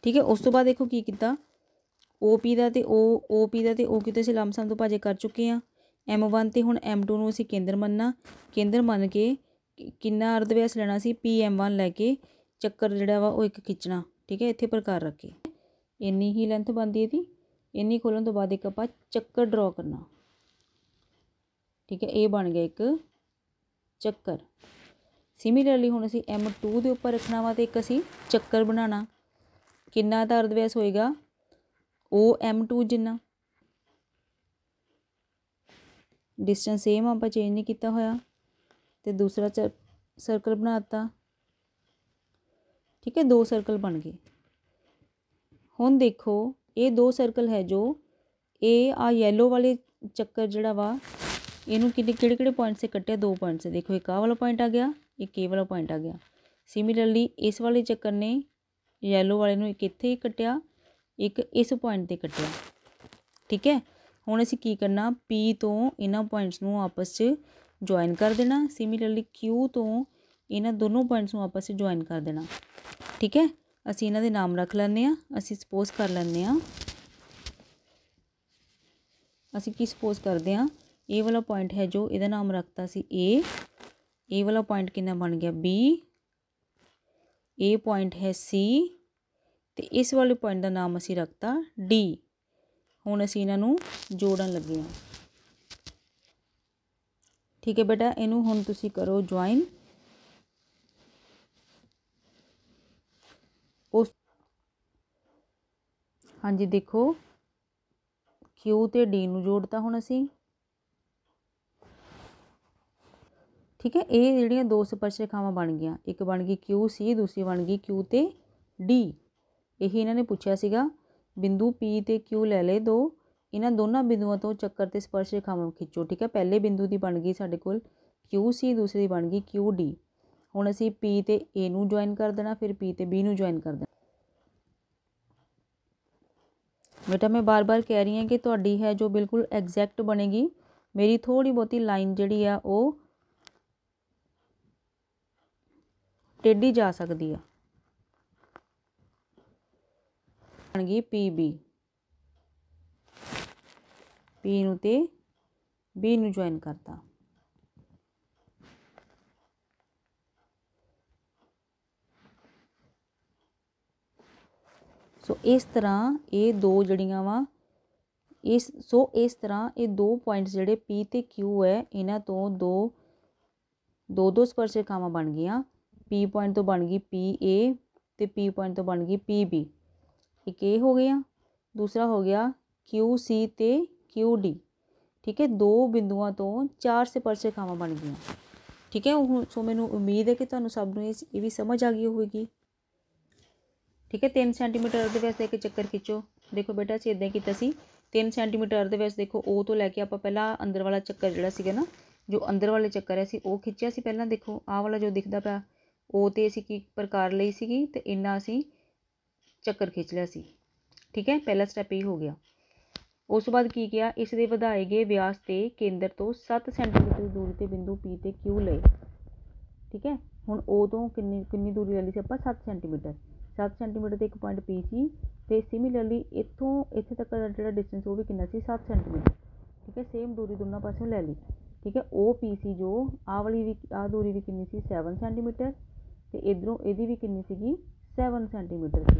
ठीक है, उस तो बाद देखो की कीता, OP दा ते OP दा ते OQ ते असीं लंम-सम दुभाजक कर चुके हैं। M1 ते हुण M2 नूं असीं केंद्र मनना, केंद्र मन के किन्ना अर्धव्यास लेना सी, PM1 लैके चक्कर जिहड़ा वा वो एक खिच्चना। ठीक है, इत्थे प्रकार रखे इन्नी ही लेंथ बनदी इहदी, इन्नी खोलण तो बाद एक आपां चक्कर ड्रॉ करना। ठीक है, ये बन गया एक चक्कर। सिमिलरली हुण असीं M2 दे उपर रखना वा ते एक असीं चक्कर बनाना। किन्ना दा अर्धव्यास होएगा, OM2 जिन्ना। डिस्टेंस सेम आपां चेंज नहीं किया होया, ते दूसरा सर्कल बनाता। ठीक है, 2 सर्कल बन गए। हुण देखो ये 2 सर्कल है जो ये आ येलो वाले चक्कर जिहड़ा वा इनू किहड़े पॉइंट से कट्टिया, 2 पॉइंट से। देखो एक आ वाला पॉइंट आ गया, एक ये वाला पॉइंट आ गया। सिमिलरली इस वाले चक्कर ने येलो वाले नू एक इत्थे कट्टिया, एक इस पॉइंट ते कट्टिया। ठीक है, हुण असीं की करना, P तो इन्हां पॉइंट्स नू आपस च ज्वाइन कर देना। सिमिलरली Q तो इन्हां दोनों पॉइंट्स नू आपस च ज्वाइन कर देना। ठीक है, असीं इन्हां दे नाम रख लैंदे आ। असीं सपोज कर लैंदे आ, असीं की सपोज करते हैं, ए वाला पॉइंट है जो इहदा नाम रखता सी ए वाला पॉइंट कितना बन गया B, ए पॉइंट है C ते इस वाले पॉइंट का नाम असीं रखता D। हुण असीं इन्हां नूं जोड़न लगे हां। ठीक है बेटा, इनू हुण तुसीं करो ज्वाइन। उस हाँ जी देखो Q ते D नूं जोड़ता हुण असीं। ठीक है, ये जिहड़ियां 2 स्पर्श रेखावां बन गईयां, एक बन गई QC, दूसरी बन गई Q ते D। यही इन्होंने पूछा सीगा, बिंदु P ते Q लै ले 2, इन्हां दोनों बिंदुओं तो चक्कर ते स्पर्श रेखावां खिंचो। ठीक है, पहले बिंदु की बन गई साडे कोल QC, दूसरी बन गई QD। हुण असीं P ते A नूं ज्वाइन कर देना, फिर P ते B नूं ज्वाइन कर देना। बेटा मैं बार बार कह रही हूँ कि तुहाडी है जो बिल्कुल एग्जैक्ट बनेगी। मेरी थोड़ी बहुती लाइन जिहड़ी आ वो टेढ़ी जा सकती है। बन गई PB, P नूं ते B नूं ज्वाइन करता। सो इस तरह ये दो जड़ियाँ वा इस तरह ये दो पॉइंट्स जिहड़े पी ते क्यू है इन्हां तो दो स्पर्श रेखावां बन गईयां। पी पॉइंट तो बन गई पी ए ते पी पॉइंट तो बन गई पी बी। एक ए हो गया, दूसरा हो गया क्यू सी ते क्यू डी। ठीक है, दो बिंदुआं तो 4 स्पर्श रेखावां बन गई। ठीक है, सो मैनू उम्मीद है कि तुहानू सब नूं ये भी समझ आ गई होगी। ठीक है, 3 सेंटीमीटर अर्ध व्यास एक चक्कर खिंचो। देखो बेटा असीं इदां कीता सी, 3 सेंटीमीटर अर्ध व्यास देखो ओ तो लैके आपां पहला अंदर वाला चक्कर जिहड़ा सीगा ना, जो अंदर वाले चक्कर है असीं ओ खिंचिया सी पहलां। देखो आह वाला जो दिखदा पिया ओ ते असीं की प्रकार लई सीगी ते इन्ना असीं चक्कर खिंच लिया सी। ठीक है, पहला स्टैप ये हो गया। उस तो बाद की किया, इस दे वधाए गए व्यास ते केंद्र तो 7 सेंटीमीटर की दूरी ते बिंदु पी ते क्यू लए। ठीक है, हुण ओ तो किन्नी दूरी ले ली सी आपां 7 सेंटीमीटर। 7 सेंटीमीटर ते एक पॉइंट पी सी ते सिमिलरली इत्थों इत्थे तक दा जिहड़ा डिस्टेंस वो भी किन्ना सी 7 सेंटीमीटर। ठीक है, सेम दूरी दोनों पासों ले ली। ठीक है, ओ पी सी जो आह वाली भी आह दूरी भी किन्नी सी 7 सेंटीमीटर ते इधरों इहदी भी किन्नी सीगी 7 सेंटीमीटर सी।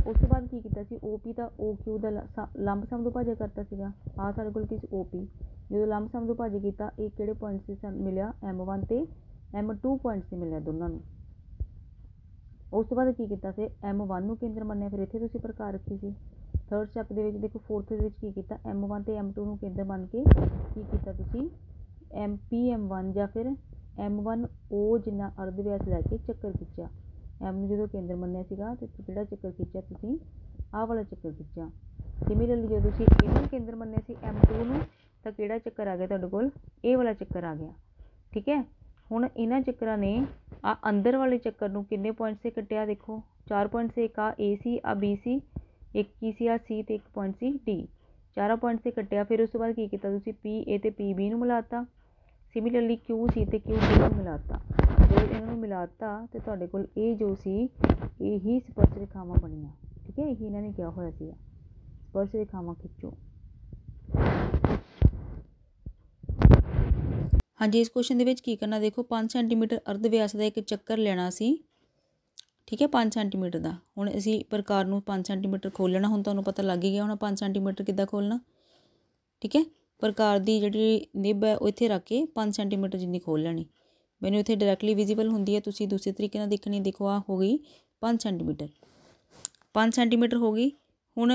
उस तो बाद की कीता सी, ओ पी दा ओ क्यू दा लंब समदुभाजक करता सीगा। आह साडे कोल की सी ओ पी, जो लंब समदुभाजक कीता ये किहड़े पॉइंट से मिलिया M1 ते M2 पॉइंट से मिलिया दोनों नूं। उस तो बाद की कीता फिर M1 नूं केंद्र मन्निया, फिर इत्थे तुसीं प्रकार रखी सी। थर्ड स्टैप दे विच देखो फोर्थ दे विच की कीता, M1 ते M2 नूं केंद्र मंन के की कीता तुसीं PM1 ਜਾਂ फिर M1O जिन्ना अर्ध व्यास लैके चक्कर खिंचिया। M ਨੂੰ ਜਦੋਂ ਕੇਂਦਰ ਮੰਨਿਆ ਸੀਗਾ ਤੇ ਜਿਹੜਾ ਚੱਕਰ ਖਿੱਚਿਆ ਤੁਸੀਂ ਆਹ ਵਾਲਾ ਚੱਕਰ ਖਿੱਚਿਆ। ਸਿਮਿਲਰਲੀ ਜਦੋਂ ਤੁਸੀਂ ਇਹਨੂੰ ਕੇਂਦਰ ਮੰਨਿਆ ਸੀ M2 ਨੂੰ ਤਾਂ ਕਿਹੜਾ ਚੱਕਰ ਆ ਗਿਆ ਤੁਹਾਡੇ ਕੋਲ, ਇਹ ਵਾਲਾ ਚੱਕਰ ਆ ਗਿਆ। ਠੀਕ ਹੈ, ਹੁਣ ਇਹਨਾਂ ਚੱਕਰਾਂ ਨੇ ਆ ਅੰਦਰ ਵਾਲੇ ਚੱਕਰ ਨੂੰ ਕਿੰਨੇ ਪੁਆਇੰਟ ਸੇ ਕੱਟਿਆ, ਦੇਖੋ 4 ਪੁਆਇੰਟ ਸੇ, ਇੱਕ ਆ A ਸੀ, ਆ B ਸੀ, ਇੱਕ ਕੀ ਸੀ ਆ C ਤੇ ਇੱਕ ਪੁਆਇੰਟ ਸੀ D, 4 ਪੁਆਇੰਟ ਸੇ ਕੱਟਿਆ। ਫਿਰ ਉਸ ਤੋਂ ਬਾਅਦ ਕੀ ਕੀਤਾ ਤੁਸੀਂ PA ਤੇ PB ਨੂੰ ਮਿਲਾਤਾ। ਸਿਮਿਲਰਲੀ QC ਤੇ QD ਨੂੰ ਮਿਲਾਤਾ। ਜਦੋਂ ਇਹਨਾਂ ਨੂੰ ਮਿਲਾਤਾ ਤੇ ਤੁਹਾਡੇ ਕੋਲ ਇਹ ਜੋ ਸੀ ਇਹੀ ਸਪਰਸ਼ ਰੇਖਾਵਾਂ ਬਣੀਆਂ। ਠੀਕ ਹੈ, ਇਹੀ ਇਹਨਾਂ ਨੇ ਕਿਹਾ ਹੋਇਆ ਸੀਗਾ ਸਪਰਸ਼ ਰੇਖਾਵਾਂ ਖਿੱਚੋ। ਹਾਂਜੀ, ਇਸ ਕੁਐਸਚਨ ਦੇ ਵਿੱਚ ਕੀ ਕਰਨਾ, ਦੇਖੋ 5 ਸੈਂਟੀਮੀਟਰ ਅਰਧ ਵਿਆਸ ਦਾ ਇੱਕ ਚੱਕਰ ਲੈਣਾ ਸੀ। ਠੀਕ ਹੈ, 5 ਸੈਂਟੀਮੀਟਰ ਦਾ। ਹੁਣ ਅਸੀਂ ਪ੍ਰਕਾਰ ਨੂੰ 5 ਸੈਂਟੀਮੀਟਰ ਖੋਲ੍ਹਣਾ, ਹੁਣ ਤੁਹਾਨੂੰ ਪਤਾ ਲੱਗ ਹੀ ਗਿਆ ਹੁਣ 5 ਸੈਂਟੀਮੀਟਰ ਕਿੱਦਾਂ ਖੋਲ੍ਹਣਾ। ਠੀਕ ਹੈ, ਪ੍ਰਕਾਰ ਦੀ ਜਿਹੜੀ ਨਿੱਬ ਹੈ ਉਹ ਇੱਥੇ ਰੱਖ ਕੇ 5 ਸੈਂਟੀਮੀਟਰ ਜਿੰਨੀ ਖੋਲ੍ਹ ਲੈਣੀ। ਮੈਨੂੰ ਇੱਥੇ ਡਾਇਰੈਕਟਲੀ ਵਿਜ਼ੀਬਲ ਹੁੰਦੀ ਹੈ, ਤੁਸੀਂ ਦੂਸਰੇ ਤਰੀਕੇ ਨਾਲ ਦੇਖਣੀ। ਦੇਖੋ ਆਹ ਹੋ ਗਈ 5 ਸੈਂਟੀਮੀਟਰ, 5 ਸੈਂਟੀਮੀਟਰ ਹੋ ਗਈ। ਹੁਣ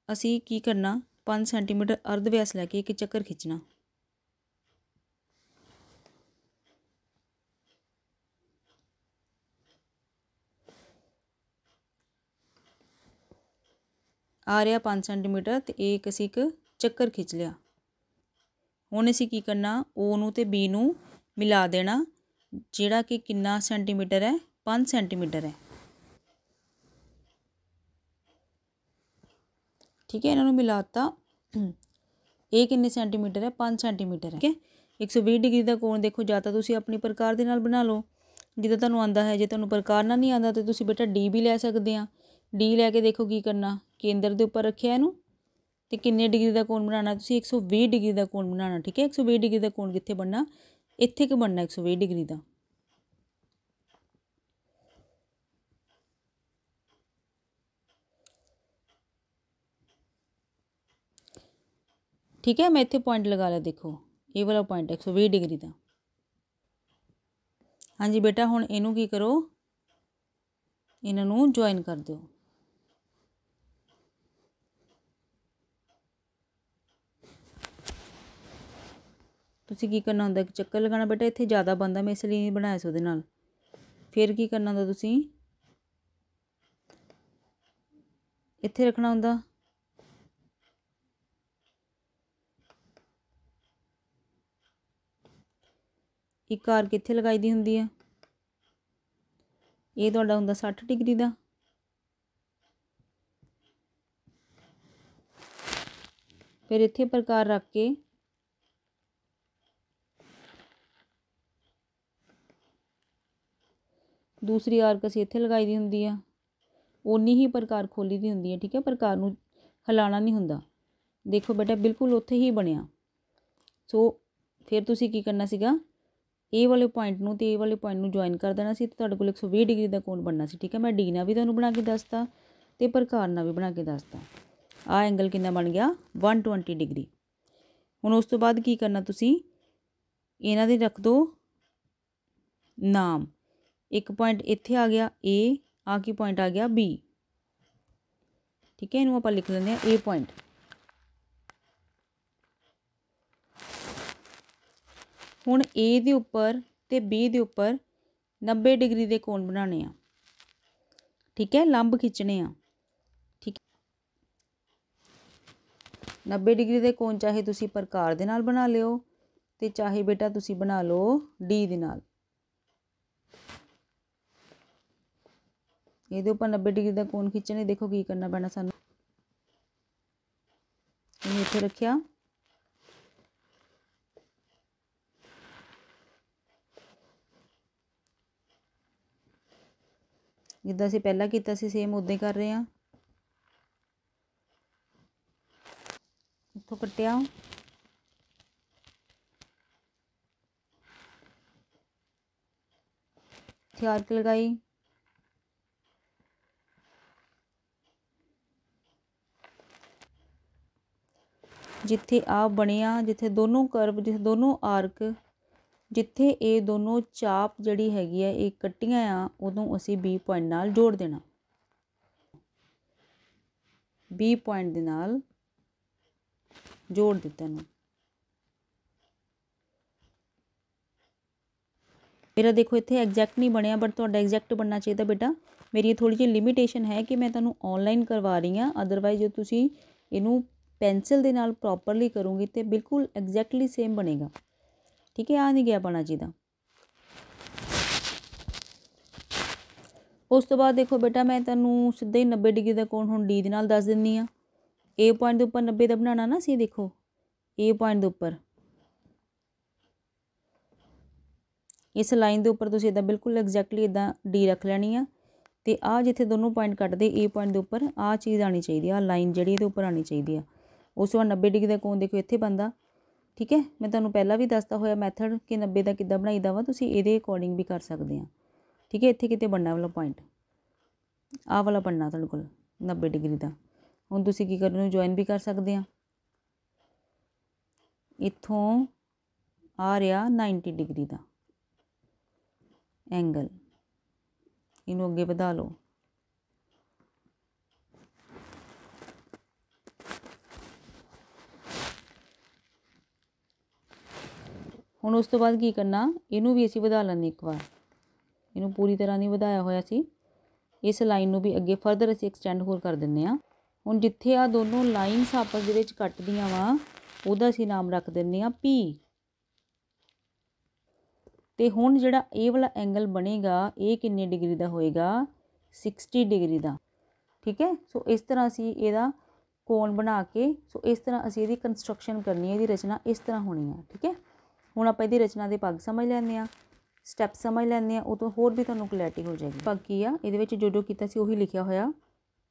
ਅਸੀਂ ਕੀ ਕਰਨਾ, 5 ਸੈਂਟੀਮੀਟਰ ਅਰਧ ਵਿਆਸ ਲੈ ਕੇ ਇੱਕ ਚੱਕਰ ਖਿੱਚਣਾ। ਆ ਰਿਹਾ 5 ਸੈਂਟੀਮੀਟਰ ਤੇ ਇੱਕ ਅਸੀਂ ਇੱਕ ਚੱਕਰ ਖਿੱਚ ਲਿਆ। ਹੁਣ ਅਸੀਂ ਕੀ ਕਰਨਾ, O ਨੂੰ ਤੇ B ਨੂੰ ਮਿਲਾ ਦੇਣਾ, ਜਿਹੜਾ ਕਿ ਕਿੰਨਾ ਸੈਂਟੀਮੀਟਰ ਹੈ, 5 ਸੈਂਟੀਮੀਟਰ ਹੈ। ਠੀਕ ਹੈ, ਇਹਨਾਂ ਨੂੰ ਮਿਲਾਤਾ। ਇਹ ਕਿੰਨੇ ਸੈਂਟੀਮੀਟਰ ਹੈ, 5 ਸੈਂਟੀਮੀਟਰ ਹੈ। ਠੀਕ ਹੈ, 120 ਡਿਗਰੀ ਦਾ ਕੋਣ ਦੇਖੋ, ਜਾਂ ਤਾਂ ਤੁਸੀਂ ਆਪਣੀ ਪ੍ਰਕਾਰ ਦੇ ਨਾਲ ਬਣਾ ਲਓ ਜਿੱਦਾਂ ਤੁਹਾਨੂੰ ਆਉਂਦਾ ਹੈ। ਜੇ ਤੁਹਾਨੂੰ ਪ੍ਰਕਾਰ ਨਾਲ ਨਹੀਂ ਆਉਂਦਾ ਤਾਂ ਤੁਸੀਂ ਬੇਟਾ D ਵੀ ਲੈ ਸਕਦੇ ਆ। D ਲੈ ਕੇ ਦੇਖੋ ਕੀ ਕਰਨਾ, ਕੇਂਦਰ ਦੇ ਉੱਪਰ ਰੱਖਿਆ ਇਹਨੂੰ ਤੇ ਕਿੰਨੇ ਡਿਗਰੀ ਦਾ ਕੋਣ ਬਣਾਉਣਾ ਤੁਸੀਂ, 120 ਡਿਗਰੀ ਦਾ ਕੋਣ ਬਣਾਉਣਾ। ਠੀਕ ਹੈ, 120 ਡਿਗਰੀ ਦਾ ਕੋਣ ਕਿੱਥੇ ਬਣਨਾ, ਇੱਥੇ ਕਿ ਬਣਨਾ 120 ਡਿਗਰੀ ਦਾ। ठीक है, मैं इत्थे पॉइंट लगा लिया, देखो ये वाला पॉइंट 120 डिग्री का। हाँ जी बेटा, हुण इनू की करो, इन्हों ज्वाइन कर दो। तुसीं की करना हुंदा, एक चक्कर लगाना बेटा, इत्थे ज़्यादा बनता, मैं इसलिए नहीं बनाया सी उहदे नाल। फिर की करना हुंदा, तुसीं इत्थे रखना हुंदा। एक आर्क इत्थे लगाई दी हुंदी है, ये तुहाडा हुंदा 60 डिग्री का। फिर इत्थे प्रकार रख के दूसरी आर्क असीं इत्थे लगाई दी हुंदी है, उन्नी ही प्रकार खोली दी हुंदी है। ठीक है, प्रकार नूं हिलाना नहीं हुंदा। देखो बेटा बिल्कुल उत्थे ही बनिया। सो फिर तुसीं की करना सीगा, ए वाले पॉइंट नूं ते ए वाले पॉइंट नूं ज्वाइन कर देना सी ते तुहाडे कोल 120 डिग्री का कोण बनना सी। ठीक है, मैं डी नाल भी तुहानूं बना के दसता ਤੇ ਪ੍ਰਕਾਰ ਨਾਲ ਵੀ ਬਣਾ ਕੇ ਦੱਸਤਾ। ਆ ਐਂਗਲ ਕਿੰਨਾ ਬਣ ਗਿਆ 120 ਡਿਗਰੀ। ਹੁਣ ਉਸ ਤੋਂ ਬਾਅਦ ਕੀ ਕਰਨਾ ਤੁਸੀਂ ਇਹਨਾਂ ਦੇ ਰੱਖ ਦਿਓ ਨਾਮ। ਇੱਕ ਪੁਆਇੰਟ ਇੱਥੇ ਆ ਗਿਆ A, ਆ ਕੀ ਪੁਆਇੰਟ ਆ ਗਿਆ B, ਠੀਕ ਹੈ। ਇਹਨੂੰ ਆਪਾਂ ਲਿਖ ਲੈਂਦੇ ਹਾਂ A ਪੁਆਇੰਟ। ਹੁਣ A ਦੇ ਉੱਪਰ ਤੇ B ਦੇ ਉੱਪਰ 90 ਡਿਗਰੀ ਦੇ ਕੋਣ ਬਣਾਉਣੇ ਆ, ਠੀਕ ਹੈ, ਲੰਬ ਖਿੱਚਣੇ ਆ, ਠੀਕ। 90 ਡਿਗਰੀ ਦੇ ਕੋਣ ਚਾਹੇ ਤੁਸੀਂ ਪ੍ਰਕਾਰ ਦੇ ਨਾਲ ਬਣਾ ਲਿਓ ਤੇ ਚਾਹੇ ਬੇਟਾ ਤੁਸੀਂ ਬਣਾ ਲਓ D ਦੇ ਨਾਲ। ਇਹਦੇ ਉੱਪਰ 90 ਡਿਗਰੀ ਦਾ ਕੋਣ ਖਿੱਚਣੇ, ਦੇਖੋ ਕੀ ਕਰਨਾ ਪੈਣਾ ਸਾਨੂੰ। ਇਹਨੂੰ ਇੱਥੇ ਰੱਖਿਆ, ਜਿੱਦਾਂ ਅਸੀਂ ਪਹਿਲਾਂ ਕੀਤਾ ਸੀ ਸੇਮ ਉੱਦਾਂ ਹੀ ਕਰ ਰਹੇ ਹਾਂ। ਇੱਥੋਂ ਕੱਟਿਆ, ਇੱਥੇ ਆਰਕ ਲਗਾਈ, ਜਿੱਥੇ ਆ ਬਣਿਆ, ਜਿੱਥੇ ਦੋਨੋਂ ਕਰਵ, ਜਿੱਥੇ ਦੋਨੋਂ ਆਰਕ, ਜਿੱਥੇ ਇਹ ਦੋਨੋਂ ਚਾਪ ਜਿਹੜੀ ਹੈਗੀ ਹੈ ਇਹ ਕੱਟੀਆਂ ਆ, ਉਦੋਂ ਅਸੀਂ B ਪੁਆਇੰਟ ਨਾਲ ਜੋੜ ਦੇਣਾ। B ਪੁਆਇੰਟ ਦੇ ਨਾਲ ਜੋੜ ਦਿੱਤਾ ਇਹਨੂੰ। ਮੇਰਾ ਦੇਖੋ ਇੱਥੇ ਐਗਜ਼ੈਕਟ ਨਹੀਂ ਬਣਿਆ, ਬਟ ਤੁਹਾਡਾ ਐਗਜ਼ੈਕਟ ਬਣਨਾ ਚਾਹੀਦਾ ਬੇਟਾ। ਮੇਰੀ ਥੋੜ੍ਹੀ ਜਿਹੀ ਲਿਮਿਟੇਸ਼ਨ ਹੈ ਕਿ ਮੈਂ ਤੁਹਾਨੂੰ ਔਨਲਾਈਨ ਕਰਵਾ ਰਹੀ ਹਾਂ, ਅਦਰਵਾਈਜ਼ ਜੇ ਤੁਸੀਂ ਇਹਨੂੰ ਪੈਨਸਿਲ ਦੇ ਨਾਲ ਪ੍ਰੋਪਰਲੀ ਕਰੂੰਗੀ ਤੇ ਬਿਲਕੁਲ ਐਗਜ਼ੈਕਟਲੀ ਸੇਮ ਬਣੇਗਾ, ਠੀਕ ਹੈ। ਆ ਨਹੀਂ ਗਿਆ ਪਾਉਣਾ ਚਾਹੀਦਾ। ਉਸ ਤੋਂ ਬਾਅਦ ਦੇਖੋ ਬੇਟਾ ਮੈਂ ਤੁਹਾਨੂੰ ਸਿੱਧਾ ਹੀ 90 ਡਿਗਰੀ ਦਾ ਕੋਣ ਹੁਣ D ਦੇ ਨਾਲ ਦੱਸ ਦਿੰਦੀ ਹਾਂ। A ਪੁਆਇੰਟ ਦੇ ਉੱਪਰ 90 ਦਾ ਬਣਾਉਣਾ ਨਾ ਸੀ, ਦੇਖੋ A ਪੁਆਇੰਟ ਦੇ ਉੱਪਰ ਇਸ ਲਾਈਨ ਦੇ ਉੱਪਰ ਤੁਸੀਂ ਇੱਦਾਂ ਬਿਲਕੁਲ ਐਗਜ਼ੈਕਟਲੀ ਇੱਦਾਂ D ਰੱਖ ਲੈਣੀ ਆ ਤੇ ਆ ਜਿੱਥੇ ਦੋਨੋਂ ਪੁਆਇੰਟ ਕੱਟਦੇ A ਪੁਆਇੰਟ ਦੇ ਉੱਪਰ ਆ ਚੀਜ਼ ਆਉਣੀ ਚਾਹੀਦੀ ਆ, ਲਾਈਨ ਜਿਹੜੀ ਇਹਦੇ ਉੱਪਰ ਆਉਣੀ ਚਾਹੀਦੀ ਆ। ਉਸ ਤੋਂ ਬਾਅਦ 90 ਡਿਗਰੀ ਦਾ ਕੋਣ ਦੇਖੋ ਇੱਥੇ ਬਣਦਾ, ਠੀਕ ਹੈ। ਮੈਂ ਤੁਹਾਨੂੰ ਪਹਿਲਾਂ ਵੀ ਦੱਸਦਾ ਹੋਇਆ ਮੈਥਡ ਕਿ 90 ਦਾ ਕਿੱਦਾਂ ਬਣਾਈਦਾ ਵਾ, ਤੁਸੀਂ ਇਹਦੇ ਅਕੋਰਡਿੰਗ ਵੀ ਕਰ ਸਕਦੇ ਆ, ਠੀਕ ਹੈ। ਇੱਥੇ ਕਿਤੇ ਬਣਨਾ ਵਾਲਾ ਪੁਆਇੰਟ ਆਹ ਵਾਲਾ ਬਣਨਾ ਤੁਹਾਡੇ ਕੋਲ 90 ਡਿਗਰੀ ਦਾ। ਹੁਣ ਤੁਸੀਂ ਕੀ ਕਰਨਾ, ਜੁਆਇਨ ਵੀ ਕਰ ਸਕਦੇ ਆ। ਇੱਥੋਂ ਆ ਰਿਹਾ 90 ਡਿਗਰੀ ਦਾ ਐਂਗਲ, ਇਹਨੂੰ ਅੱਗੇ ਵਧਾ ਲਓ। ਹੁਣ ਉਸ ਤੋਂ ਬਾਅਦ ਕੀ ਕਰਨਾ, ਇਹਨੂੰ ਵੀ ਅਸੀਂ ਵਧਾ ਲੈਂਦੇ ਇੱਕ ਵਾਰ। ਇਹਨੂੰ ਪੂਰੀ ਤਰ੍ਹਾਂ ਨਹੀਂ ਵਧਾਇਆ ਹੋਇਆ ਸੀ, ਇਸ ਲਾਈਨ ਨੂੰ ਵੀ ਅੱਗੇ ਫਰਦਰ ਅਸੀਂ ਐਕਸਟੈਂਡ ਹੋਰ ਕਰ ਦਿੰਦੇ ਹਾਂ। ਹੁਣ ਜਿੱਥੇ ਆ ਦੋਨੋਂ ਲਾਈਨਸ ਆਪਸ ਦੇ ਵਿੱਚ ਕੱਟਦੀਆਂ ਵਾ ਉਹਦਾ ਅਸੀਂ ਨਾਮ ਰੱਖ ਦਿੰਦੇ ਹਾਂ P। ਤੇ ਹੁਣ ਜਿਹੜਾ ਇਹ ਵਾਲਾ ਐਂਗਲ ਬਣੇਗਾ ਇਹ ਕਿੰਨੇ ਡਿਗਰੀ ਦਾ ਹੋਏਗਾ 60 ਡਿਗਰੀ ਦਾ, ਠੀਕ ਹੈ। ਸੋ ਇਸ ਤਰ੍ਹਾਂ ਅਸੀਂ ਇਹਦਾ ਕੋਣ ਬਣਾ ਕੇ, ਸੋ ਇਸ ਤਰ੍ਹਾਂ ਅਸੀਂ ਇਹਦੀ ਕੰਸਟਰਕਸ਼ਨ ਕਰਨੀ ਹੈ, ਇਹਦੀ ਰਚਨਾ ਇਸ ਤਰ੍ਹਾਂ ਹੋਣੀ ਹੈ, ਠੀਕ ਹੈ। ਹੁਣ ਆਪਾਂ ਇਹਦੀ ਰਚਨਾ ਦੇ ਭਾਗ ਸਮਝ ਲੈਂਦੇ ਹਾਂ, ਸਟੈਪ ਸਮਝ ਲੈਂਦੇ ਹਾਂ, ਉਹ ਤੋਂ ਹੋਰ ਵੀ ਤੁਹਾਨੂੰ ਕਲੈਰਿਟੀ ਹੋ ਜਾਏਗੀ। ਬਾਕੀ ਆ ਇਹਦੇ ਵਿੱਚ ਜੋ ਕੀਤਾ ਸੀ ਉਹੀ ਲਿਖਿਆ ਹੋਇਆ।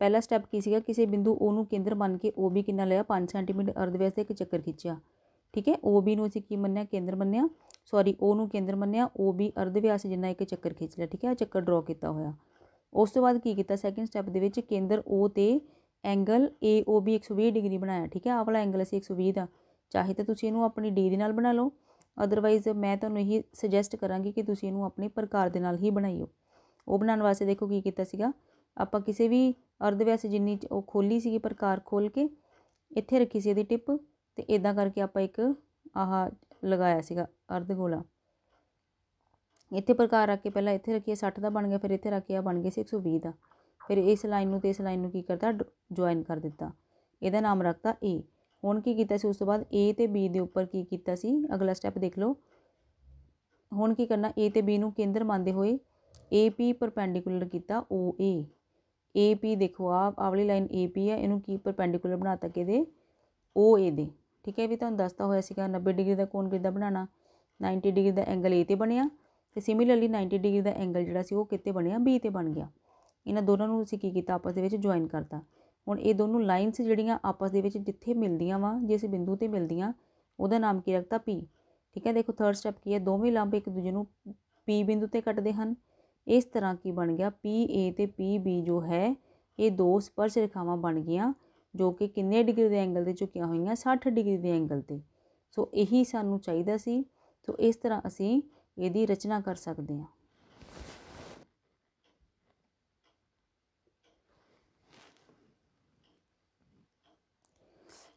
ਪਹਿਲਾ ਸਟੈਪ ਕੀ ਸੀਗਾ, ਕਿਸੇ ਬਿੰਦੂ O ਨੂੰ ਕੇਂਦਰ ਮੰਨ ਕੇ OB ਕਿੰਨਾ ਲਿਆ 5 ਸੈਂਟੀਮੀਟਰ ਅਰਧ ਵਿਆਸ ਦਾ ਇੱਕ ਚੱਕਰ ਖਿੱਚਿਆ, ਠੀਕ ਹੈ। OB ਨੂੰ ਅਸੀਂ ਕੀ ਮੰਨਿਆ, ਕੇਂਦਰ ਮੰਨਿਆ, ਸੌਰੀ O ਨੂੰ ਕੇਂਦਰ ਮੰਨਿਆ, OB ਅਰਧ ਵਿਆਸ ਜਿੰਨਾ ਇੱਕ ਚੱਕਰ ਖਿੱਚ ਲਿਆ, ਠੀਕ ਹੈ। ਚੱਕਰ ਡਰਾ ਕੀਤਾ ਹੋਇਆ। ਉਸ ਤੋਂ ਬਾਅਦ ਕੀ ਕੀਤਾ, ਸੈਕਿੰਡ ਸਟੈਪ ਦੇ ਵਿੱਚ ਕੇਂਦਰ O ਤੇ ਐਂਗਲ AOB 120 ਡਿਗਰੀ ਬਣਾਇਆ, ਠੀਕ ਹੈ। ਆਹ ਵਾਲਾ ਐਂਗਲ ਅਸੀਂ 120 ਦਾ, ਚਾਹੇ ਤਾਂ ਤੁਸੀਂ ਇਹਨੂੰ ਆਪਣੀ D ਦੇ ਨਾਲ ਬਣਾ ਲਓ, ਅਦਰਵਾਈਜ਼ ਮੈਂ ਤੁਹਾਨੂੰ ਇਹੀ ਸੁਜੈਸਟ ਕਰਾਂਗੀ ਕਿ ਤੁਸੀਂ ਇਹਨੂੰ ਆਪਣੇ ਪ੍ਰਕਾਰ ਦੇ ਨਾਲ ਹੀ ਬਣਾਈਓ। ਉਹ ਬਣਾਉਣ ਵਾਸਤੇ ਦੇਖੋ ਕੀ ਕੀਤਾ ਸੀਗਾ, ਆਪਾਂ ਕਿਸੇ ਵੀ ਅਰਧ ਵਿਆਸ ਜਿੰਨੀ ਉਹ ਖੋਲੀ ਸੀਗੀ ਪ੍ਰਕਾਰ ਖੋਲ ਕੇ ਇੱਥੇ ਰੱਖੀ ਸੀ ਇਹਦੀ ਟਿਪ, ਤੇ ਇਦਾਂ ਕਰਕੇ ਆਪਾਂ ਇੱਕ ਆਹ ਲਗਾਇਆ ਸੀਗਾ ਅਰਧ ਗੋਲਾ। ਇੱਥੇ ਪ੍ਰਕਾਰ ਰੱਖ ਕੇ ਪਹਿਲਾਂ ਇੱਥੇ ਰੱਖੀਏ 60 ਦਾ ਬਣ ਗਿਆ, ਫਿਰ ਇੱਥੇ ਰੱਖ ਕੇ ਆ ਬਣ ਗਿਆ ਸੀ 120 ਦਾ। ਫਿਰ ਇਸ ਲਾਈਨ ਨੂੰ ਤੇ ਇਸ ਲਾਈਨ ਨੂੰ ਕੀ ਕਰਤਾ, ਜੁਆਇਨ ਕਰ ਦਿੱਤਾ, ਇਹਦਾ ਨਾਮ ਰੱਖਤਾ A। ਹੁਣ ਕੀ ਕੀਤਾ ਸੀ, ਉਸ ਤੋਂ ਬਾਅਦ A ਤੇ B ਦੇ ਉੱਪਰ ਕੀ ਕੀਤਾ ਸੀ, ਅਗਲਾ ਸਟੈਪ ਦੇਖ ਲਓ। ਹੁਣ ਕੀ ਕਰਨਾ, A ਤੇ B ਨੂੰ ਕੇਂਦਰ ਮੰਨਦੇ ਹੋਏ AP ਪਰਪੈਂਡੀਕੂਲਰ ਕੀਤਾ OA। AP ਦੇਖੋ ਆਹ ਵਾਲੀ ਲਾਈਨ AP ਹੈ, ਇਹਨੂੰ ਕੀ ਪਰਪੈਂਡੀਕੂਲਰ ਬਣਾਤਾ ਕਿਹਦੇ, OA ਦੇ, ਠੀਕ ਹੈ। ਵੀ ਤੁਹਾਨੂੰ ਦੱਸਤਾ ਹੋਇਆ ਸੀਗਾ 90 ਡਿਗਰੀ ਦਾ ਕੋਣ ਕਿੱਦਾਂ ਬਣਾਉਣਾ। 90 ਡਿਗਰੀ ਦਾ ਐਂਗਲ A ਤੇ ਬਣਿਆ ਤੇ ਸਿਮਿਲਰਲੀ 90 ਡਿਗਰੀ ਦਾ ਐਂਗਲ ਜਿਹੜਾ ਸੀ ਉਹ ਕਿਤੇ ਬਣਿਆ B ਤੇ ਬਣ ਗਿਆ। ਇਹਨਾਂ ਦੋਨਾਂ ਨੂੰ ਅਸੀਂ ਕੀ ਕੀਤਾ, ਆਪਸ ਦੇ ਵਿੱਚ ਜੁਆਇਨ ਕਰਤਾ। ਹੁਣ ਇਹ ਦੋਨੋਂ ਲਾਈਨਸ ਜਿਹੜੀਆਂ ਆਪਸ ਦੇ ਵਿੱਚ ਜਿੱਥੇ ਮਿਲਦੀਆਂ ਵਾ, ਜਿਸ ਬਿੰਦੂ ਤੇ ਮਿਲਦੀਆਂ ਉਹਦਾ ਨਾਮ ਕੀ ਰੱਖਤਾ P, ਠੀਕ ਹੈ। ਦੇਖੋ ਥਰਡ ਸਟੈਪ ਕੀ ਹੈ, ਦੋਵੇਂ ਲੰਬ ਇੱਕ ਦੂਜੇ ਨੂੰ P ਬਿੰਦੂ ਤੇ ਕੱਟਦੇ ਹਨ। ਇਸ ਤਰ੍ਹਾਂ ਕੀ ਬਣ ਗਿਆ PA ਤੇ PB ਜੋ ਹੈ ये दो स्पर्श रेखावां बन गईयां जो कि किन्ने डिग्री के एंगल ते झुकियां होईयां 60 डिग्री के एंगल ते। सो यही सानू चाहिदा सी। सो इस तरह असीं इहदी रचना कर सकते हैं।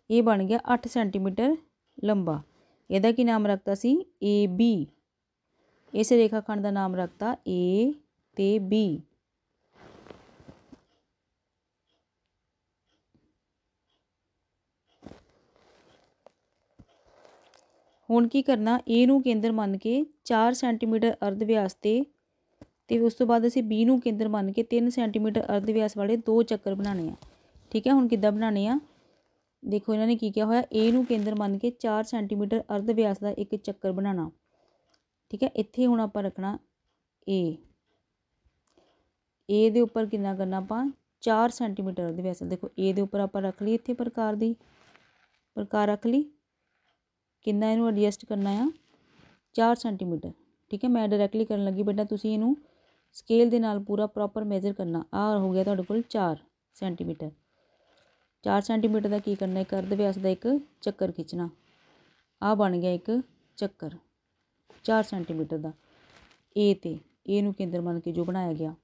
ये बन गया 8 सेंटीमीटर लंबा। ਇਹਦਾ ਕੀ नाम रखता सी AB। इस रेखाखंड का नाम रखता A ते B। हुण की करना A नूं केंद्र मन के 4 सेंटीमीटर अर्ध व्यास ते उस तो बाद असीं B नूं केंद्र मन के 3 सेंटीमीटर अर्ध व्यास वाले 2 चक्कर बनाने आ। ठीक है, हुण किद्दां बनाने आ देखो इन्होंने की किया होया ए नूं केंद्र मन के 4 सेंटीमीटर अर्ध व्यास का एक चक्कर बनाना। ठीक है, इत्थे हुण आपां रखना ए दे उपर कितना करना आपां 4 सेंटीमीटर अर्ध व्यास। देखो ए दे उपर आपां रख ली इत्थे प्रकार रख ली कितना इनू एडजस्ट करना है 4 सेंटीमीटर। ठीक है, मैं डायरैक्टली करन लगी बेटा तुसीं इनू स्केल दे नाल पूरा प्रॉपर मेजर करना। आ हो गया तुहाडे कोल 4 सेंटीमीटर। 4 सेंटीमीटर का की करना एक अर्ध व्यास का एक चक्कर खिंचना। आ बन गया एक चक्कर 4 सेंटीमीटर का ए नूं केंद्र मन के जो बनाया गया।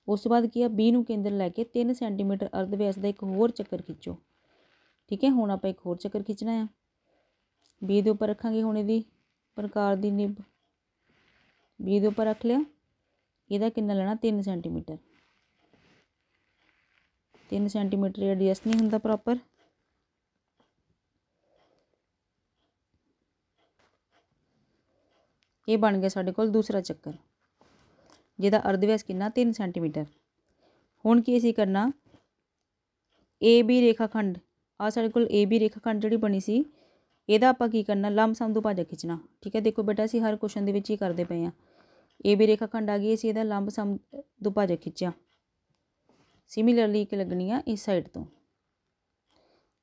उस तो बाद किया बी नूं केंद्र लैके 3 सेंटीमीटर अर्ध व्यास का एक होर चक्कर खिंचो। ठीक है, हुण आपां एक होर चक्कर खिंचना है। बी दे उपर रखांगे हुण इहदी प्रकार दी निब। बी दे उपर रख लिया। इहदा कितना लेना 3 सेंटीमीटर। 3 सेंटीमीटर एडजस्ट नहीं होंदा प्रॉपर। ये बन गया साडे कोल दूसरा चक्कर जिहदा अर्ध व्यास कितना 3 सेंटीमीटर। हुण की असीं करना ए बी रेखाखंड आ साडे कोल ए बी रेखाखंड जिहड़ी बनी सी इहदा आपां की करना लंब-सम दुभाजक खिंचना। ठीक है, देखो बेटा असीं हर क्वेश्चन दे विच ही करदे पए आ। ए बी रेखाखंड आ गई असीं इहदा लंब-सम दुभाजक खिंचिया। सिमिलरली एक लगनी आ इस साइड तो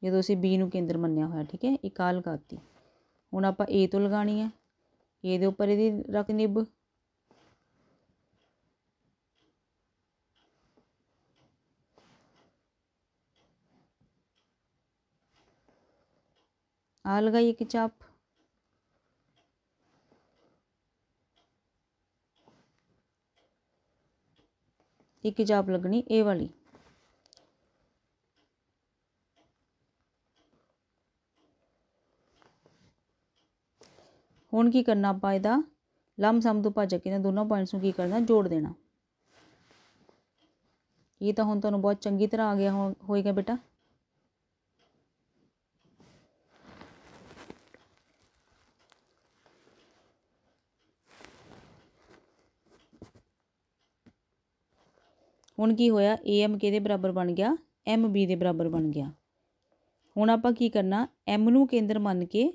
जो असीं बी नूं केंद्र मन्निया होया। ठीक है, एक आ लगाती। हुण आपां ए तो लगानी है। ए दे उपर इहदी रख निब। आ लगाई एक चाप। एक चाप लगनी ए वाली। हुण की करना आपां इहदा लंब-सम दुभाजक इन्हां दोनों पॉइंट्स नूं की करना जोड़ देना। ये तो हुण तुहानूं बहुत चंगी तरह आ गया होएगा बेटा। हुण की होया ए एम किहदे बराबर बन गया एम बी दे बराबर बन गया। हुण आपां की करना एम नूं केंद्र मन के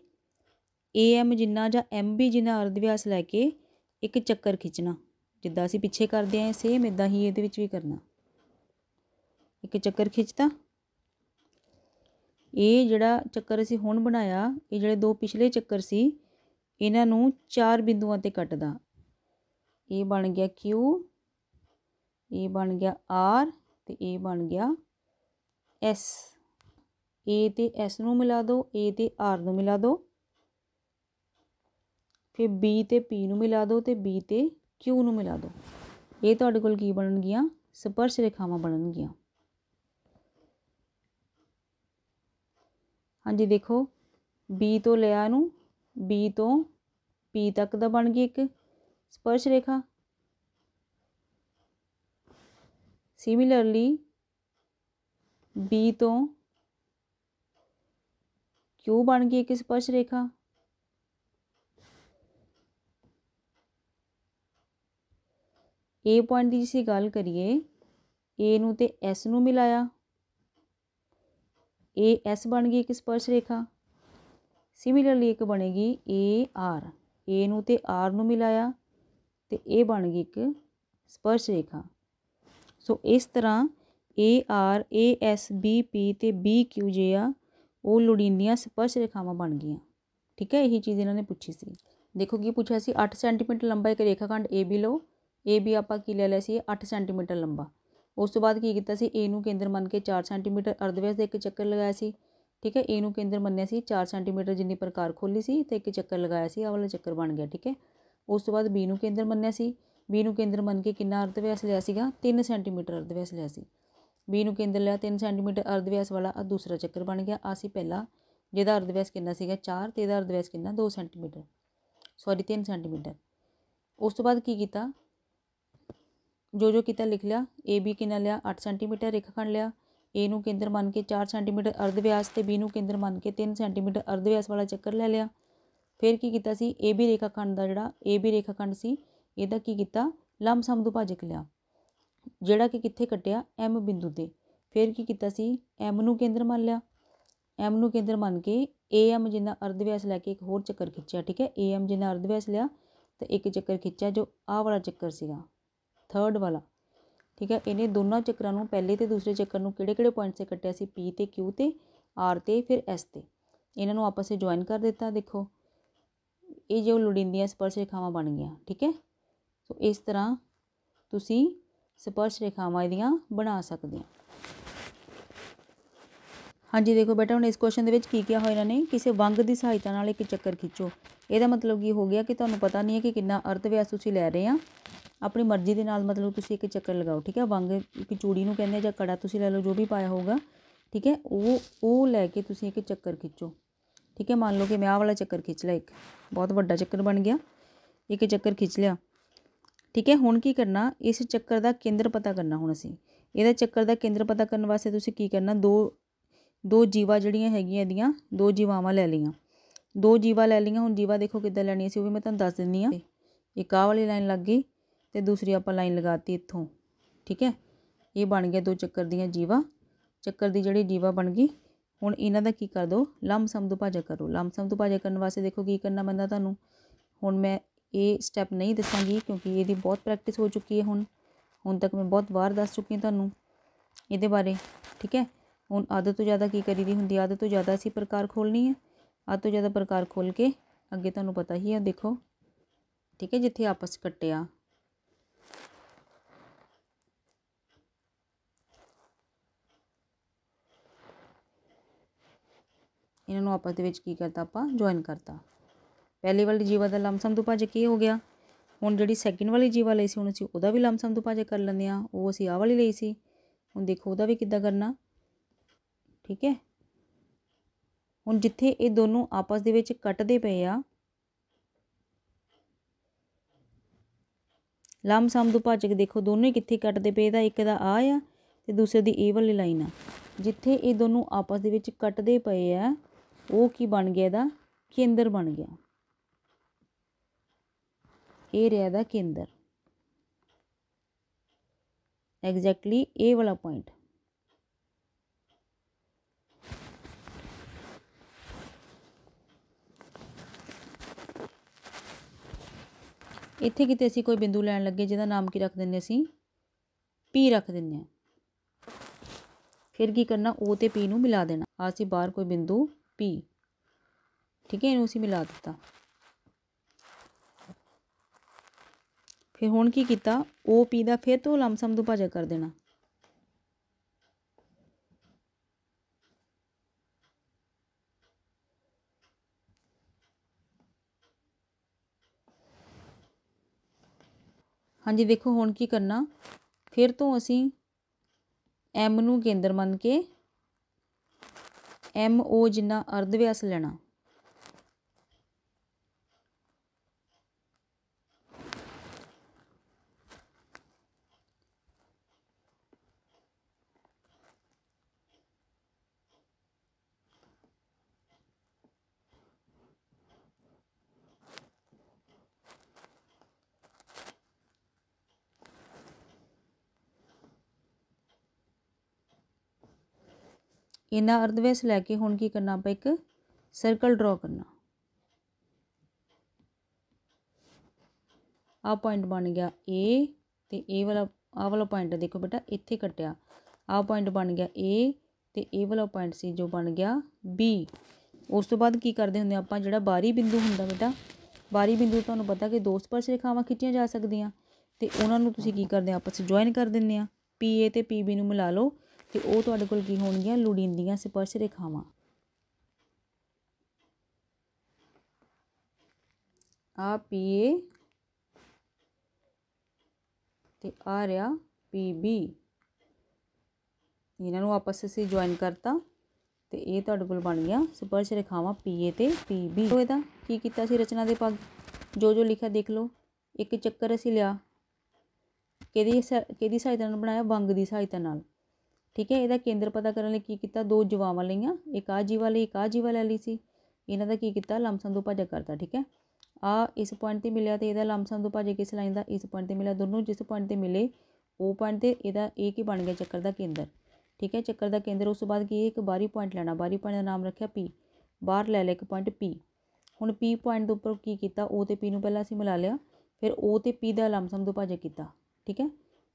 ए एम जिन्ना जां एम बी जिन्ना अर्ध व्यास लैके एक चक्कर खिंचना। जिद्दां असीं पिछे करदे आए सेम इदां ही इहदे विच भी करना। एक चक्कर खिंचता। ये जिहड़ा चक्कर असीं हुण बनाया ये जिहड़े दो पिछले चक्कर सी इन्हां नूं 4 बिंदुआं ते कटदा। ये बन गया क्यू, ये बन गया आर ते ये बन गया एस। ए ते एस नूं मिला दो, ए ते आर नूं मिला दो, फिर बी ते पी नूं मिला दो ते बी ते क्यू नूं मिला दो। ये तुहाडे कोल की बनन गियां स्पर्श रेखावां बनन गियां। हाँ जी, देखो बी तो लिया नूं बी तो पी तक दा बन गई एक स्पर्श रेखा। सिमिलरली बी तो क्यू बन गई एक स्पर्श रेखा। ए पॉइंट की जिसी गल करिए ए नूं ते एस नूं मिलाया, ए एस बन गई एक स्पर्श रेखा। सिमिलरली एक बनेगी ए आर, ए नूं ते आर नूं मिलाया ते ए बन गई एक स्पर्श रेखा। सो इस तरह A R A S B P ते बी क्यू जे आ वो लोड़ींदियां स्पर्श रेखावां बन गईयां। ठीक है, यही चीज़ इन्होंने पूछी सी। देखो की पूछा सी 8 सेंटीमीटर लंबा एक रेखाखंड A B low. A B आपां की ले लिया सी 8 सेंटीमीटर लंबा। उस तो बाद की कीता सी ए नूं केंद्र मन के 4 सेंटीमीटर अर्धव्यास का एक चक्कर लगाया सी। ठीक है, ए नूं केंद्र मन्निया सी 4 सेंटीमीटर जिन्नी प्रकार खोली सी ते एक चक्कर लगाया सी, आ वाला चक्कर बन गया। ठीक है, उस तो बाद बी नूं केंद्र मन्निया सी, बी नूं केंद्र मन के कितना अर्धव्यास लिया सीगा 3 सेंटीमीटर अर्धव्यास लिया सी। बी नूं केंद्र लिया 3 सेंटीमीटर अर्धव्यास वाला, आ दूसरा चक्कर बन गया। आ सी पहला जिहदा अर्धव्यास कितना सीगा 4 ते इहदा अर्धव्यास कितना 2 सेंटीमीटर, सॉरी 3 सेंटीमीटर। उस तो बाद की कीता, जो किता लिख लिया। ए बी कितना लिया 8 सेंटीमीटर रेखाखंड लिया, ए नूं केंद्र मान के 4 सेंटीमीटर अर्धव्यास ते बी नूं केंद्र मान के 3 सेंटीमीटर अर्धव्यास वाला चक्कर ले लिया। फिर की कीता सी ए बी रेखाखंड दा जिहड़ा ए बी रेखाखंड सी इहदा की कीता लंब समदुभाजक लिया, जिहड़ा कि कित्थे कट्टिया एम बिंदु ते। फिर की कीता सी एम नूं केंद्र मान लिया, एम नूं केंद्र मान के ए एम जिन्ना अर्धव्यास लैके एक होर चक्कर खिंचिया। ठीक है, ए एम जिन्ना अर्धव्यास लिया तो एक चक्कर खिंचिया जो आ वाला चक्कर सीगा थर्ड वाला। ठीक है, इन्हें दोनों चक्करां नूं पहले तो दूसरे चक्कर नूं किहड़े पॉइंट से कट्टिया सी पी ते क्यू ते आर ते फिर एस ते, इन्हां नूं आपस में ज्वाइन कर दिता। देखो ये जो लोड़ींदियां स्पर्श रेखावां बन गईयां। ठीक है, सो इस तरह तुसीं स्पर्श रेखावां इहदियां बना सकदे हो। हाँ जी, देखो बेटा हुण इस क्वेश्चन दे विच की किया होया इन्हां ने, किसी वंग की सहायता नाल एक चक्कर खिंचो। इहदा मतलब की हो गया कि तुहानूं पता नहीं है कि कितना अर्धव्यास तुसीं लै रहे हैं, अपनी मर्जी के नाल मतलब तुसीं एक चक्कर लगाओ। ठीक है, वंग की चूड़ी नूं कहंदे जां कड़ा तुसीं लै लो जो भी पाया होगा। ठीक है, वो लैके तुसीं एक चक्कर खिंचो। ठीक है, मान लो कि मैं आह वाला चक्कर खिंच लिया, एक बहुत वड्डा चक्कर बन गया, एक चक्कर खिंच लिया। ठीक है, हुण की करना, इस चक्कर का केंद्र पता करना। हुण असीं इहदा चक्कर का केंद्र पता करने वास्ते तुसीं की करना, दो जीवा जिहड़ियां हैगियां इहदियां दो जीवावां लै लईआं, दो जीवा लै लईआं। हुण जीवा देखो किद्दां लैणियां सी, वो भी मैं तुहानूं दस दिंदी हां। एक आह वाली लाइन लग गई तो दूसरी आपां लाइन लगाती इत्थों। ठीक है, ये बन गया दो चक्कर दियां जीवा, चक्कर की जिहड़ी जीवा बन गई। हुण इन्हां दा की कर दो लंब समदुभाजक करो। लंब समदुभाजक करने वास्ते देखो की करना पैंदा तुहानूं। हुण मैं ये स्टैप नहीं दसांगी क्योंकि ये बहुत प्रैक्टिस हो चुकी है। हुण तक मैं बहुत बार दस चुकी हूँ तुहानूं इहदे बारे। ठीक है, हुण आदत तो ज़्यादा की करी दी हुंदी, आदत तो ज़्यादा असीं प्रकार खोलनी है, आदत तो ज़्यादा प्रकार खोल के अगे तुहानूं पता ही है। देखो ठीक है, जिथे आपस कट्टिया इन्हां नूं आपस दे विच की करता आपां ज्वाइन करता। पहली वाली जीवा का लंब समदुभाजक ये हो गया। हुण जिहड़ी सैकेंड वाली जीवा लई सी हुण असीं उहदा भी लंब समदुभाजक कर लैंदे हां, वो असीं आह वाली लई सी। हुण देखो उहदा भी किद्दां करना। ठीक है, हुण जिथे ये दोनों आपस दे विच कटदे पए आ, लंब समदुभाजक देखो दोनों ही कित्थे कटदे पे, एक दा आ या ते दूसरे दी ए वाली लाइन आ। जिथे ये दोनों आपस दे विच कटदे पए आ वो की बन गया, इहदा केंद्र बन गया। ये रहा इहदा केंद्र, एग्जैक्टली ए वाला पॉइंट। इत्थे किते असीं कोई बिंदु लैण लगे जिहदा नाम की रख दिंदे असीं पी रख दिंदे हां। फिर की करना, ओ ते पी नूं मिला देना। असीं बाहर कोई बिंदु पी, ठीक है, इहनूं असीं मिला दित्ता। फिर हुण की कीता, ओ पी दा फिर तो लंब समदुभाजक कर देना। हाँ जी, देखो हुण की करना, फिर तो असीं एम नूं केंद्र मन के एम ओ जिन्ना अर्धव्यास लेना। इन्ना अर्धव्यास लैके हुण की करना, आपां एक सर्कल ड्रॉ करना। आ पॉइंट बन गया ए, ते ए वाला आ वाला पॉइंट देखो बेटा इत्थे कट्टिया। आ पॉइंट बन गया ए, ते ए वाला पॉइंट सी जो बन गया बी। उस तो बाद की करते हुंदे आपां, जिहड़ा बाहरी बिंदु हुंदा बेटा, बाहरी बिंदु तुहानूं पता कि दो स्पर्श रेखावां खिच्चियां जा सकदियां, ते उहनां नूं तुसीं की करदे आपस ज्वाइन कर दिंदे आ। PA ਤੇ PB ਨੂੰ ਮਿਲਾ ਲਓ ਤੇ ਉਹ ਤੁਹਾਡੇ ਕੋਲ ਕੀ ਹੋਣਗੀਆਂ, ਲੋੜੀਂਦੀਆਂ ਸਪਰਸ਼ ਰੇਖਾਵਾਂ। ਆ PA ਤੇ ਆ ਰਿਹਾ PB, ਇਹਨਾਂ ਨੂੰ ਆਪਸ ਵਿੱਚ ਜੁਆਇਨ ਕਰਤਾ ਤੇ ਇਹ ਤੁਹਾਡੇ ਕੋਲ ਬਣ ਗਿਆ ਸਪਰਸ਼ ਰੇਖਾਵਾਂ PA ਤੇ PB। तो ਇਹਦਾ ਕੀ ਕੀਤਾ ਸੀ ਰਚਨਾ ਦੇ ਭਾਗ, ਜੋ ਲਿਖਿਆ ਦੇਖ ਲਓ। ਇੱਕ ਚੱਕਰ ਅਸੀਂ ਲਿਆ, ਕਿਹਦੀ ਸਹਾਇਤਾ ਨਾਲ ਬਣਾਇਆ, ਵੰਗ ਦੀ ਸਹਾਇਤਾ ਨਾਲ। ਠੀਕ ਹੈ, ਇਹਦਾ ਕੇਂਦਰ ਪਤਾ ਕਰਨ ਲਈ ਕੀ ਕੀਤਾ, ਦੋ ਜਵਾਵਾਂ ਲਈਆਂ, ਇੱਕ ਆ ਜੀਵਾ ਲਈ, ਇੱਕ ਆ ਜੀਵਾ ਲੈ ਲਈ ਸੀ। ਇਹਨਾਂ ਦਾ ਕੀ ਕੀਤਾ, ਲੰਬਸਮ ਦੁਭਾਜਕ ਕਰਤਾ। ਠੀਕ ਹੈ, ਆ ਇਸ ਪੁਆਇੰਟ ਤੇ ਮਿਲਿਆ ਤੇ ਇਹਦਾ ਲੰਬਸਮ ਦੁਭਾਜਕ ਕਿਸ ਲਾਈਨ ਦਾ, ਇਸ ਪੁਆਇੰਟ ਤੇ ਮਿਲਿਆ। ਦੋਨੋਂ ਜਿਸ ਪੁਆਇੰਟ ਤੇ ਮਿਲੇ ਉਹ ਪੁਆਇੰਟ ਤੇ ਇਹਦਾ ਇਹ ਕੀ ਬਣ ਗਿਆ, ਚੱਕਰ ਦਾ ਕੇਂਦਰ। ठीक है, चक्कर का केंद्र। उस तो बाद की एक बाहरी पॉइंट लेना, बाहरी पॉइंट का नाम रखा P, बाहर लै लिया एक पॉइंट P। हुण P पॉइंट के उपर की किया, O ते P नूं पहलां असीं मिला लिया, फिर O ते P का लंबसम दुभाजक किया। ठीक है,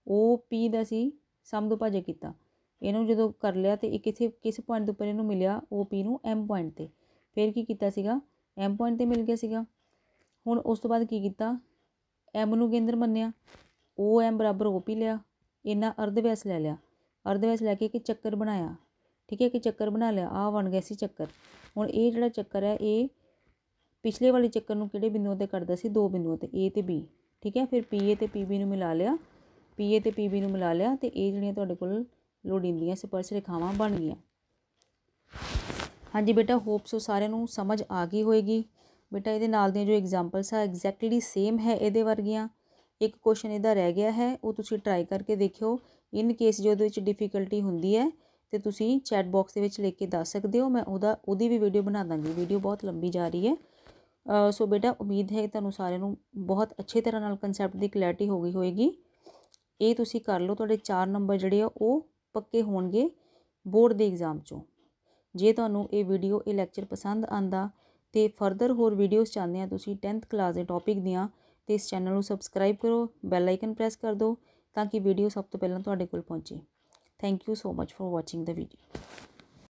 O P का सी सम दुभाजक किया। इहनूं जदों कर लिया तो किस पॉइंट के उपर इहनूं मिलिया, O P नूं M पॉइंट ते, फिर की किया सीगा, M पॉइंट ते मिल गया सीगा। हुण उस तो बाद की किया, M नूं केंद्र मन्निया, O M बराबर O P लिया, इन्ना अर्धव्यास लै लिया, अर्धव्यास लैके एक चक्कर बनाया। ठीक है, एक चक्कर बना लिया, आ बन गया सी चक्कर। हुण ये जिहड़ा चक्कर है ये पिछले वाले चक्कर नूं किहड़े बिंदुओं ते करदा सी, दो बिंदुओं ते, A ते B। ठीक है, फिर PA ते PB नूं मिला लिया, PA ते PB नूं मिला लिया ते ये जिहड़ियां तुहाडे कोल लोड़ींदियां स्पर्श रेखावां बन गईयां। हाँ जी बेटा, होप सो सारिਆਂ ਨੂੰ समझ आ गई होएगी। बेटा ਇਹਦੇ ਨਾਲ ਦੀਆਂ जो एग्जाम्पल्स आ एग्जैक्टली सेम है ਇਹਦੇ ਵਰਗੀਆਂ। एक क्वेश्चन ਇਹਦਾ ਰਹਿ ਗਿਆ है, वो ਤੁਸੀਂ ट्राई करके देखियो। इन केस जो ਉਹਦੇ ਵਿੱਚ डिफिकल्टी ਹੁੰਦੀ है तो ਤੁਸੀਂ चैट बॉक्स ਦੇ ਵਿੱਚ लिख के दस सकते हो। मैं ਉਹਦੀ भी वीडियो बना ਦਾਂਗੀ, वीडियो बहुत लंबी जा रही है। सो बेटा उम्मीद है ਤੁਹਾਨੂੰ ਸਾਰਿਆਂ ਨੂੰ ਬਹੁਤ ਅੱਛੇ ਤਰ੍ਹਾਂ ਨਾਲ ਕਨਸੈਪਟ ਦੀ ਕਲੈਰਿਟੀ ਹੋ ਗਈ ਹੋਏਗੀ। ਇਹ ਤੁਸੀਂ ਕਰ ਲਓ, ਤੁਹਾਡੇ 4 ਨੰਬਰ ਜਿਹੜੇ ਆ ਉਹ ਪੱਕੇ ਹੋਣਗੇ ਬੋਰਡ ਦੇ ਐਗਜ਼ਾਮ 'ਚੋਂ। ਜੇ ਤੁਹਾਨੂੰ ਇਹ ਵੀਡੀਓ ਇਹ ਲੈਕਚਰ ਪਸੰਦ ਆਂਦਾ ਤੇ ਫਰਦਰ ਹੋਰ ਵੀਡੀਓਜ਼ ਚਾਹੁੰਦੇ ਆ ਤੁਸੀਂ 10th ਕਲਾਸ ਦੇ ਟੌਪਿਕ ਦੀਆਂ, ਤੇ ਇਸ ਚੈਨਲ ਨੂੰ ਸਬਸਕ੍ਰਾਈਬ ਕਰੋ, ਬੈਲ ਆਈਕਨ ਪ੍ਰੈਸ ਕਰ ਦਿਓ ਤਾਂ ਕਿ ਵੀਡੀਓ ਸਭ ਤੋਂ ਪਹਿਲਾਂ ਤੁਹਾਡੇ ਕੋਲ ਪਹੁੰਚੇ। Thank you so much for watching the video.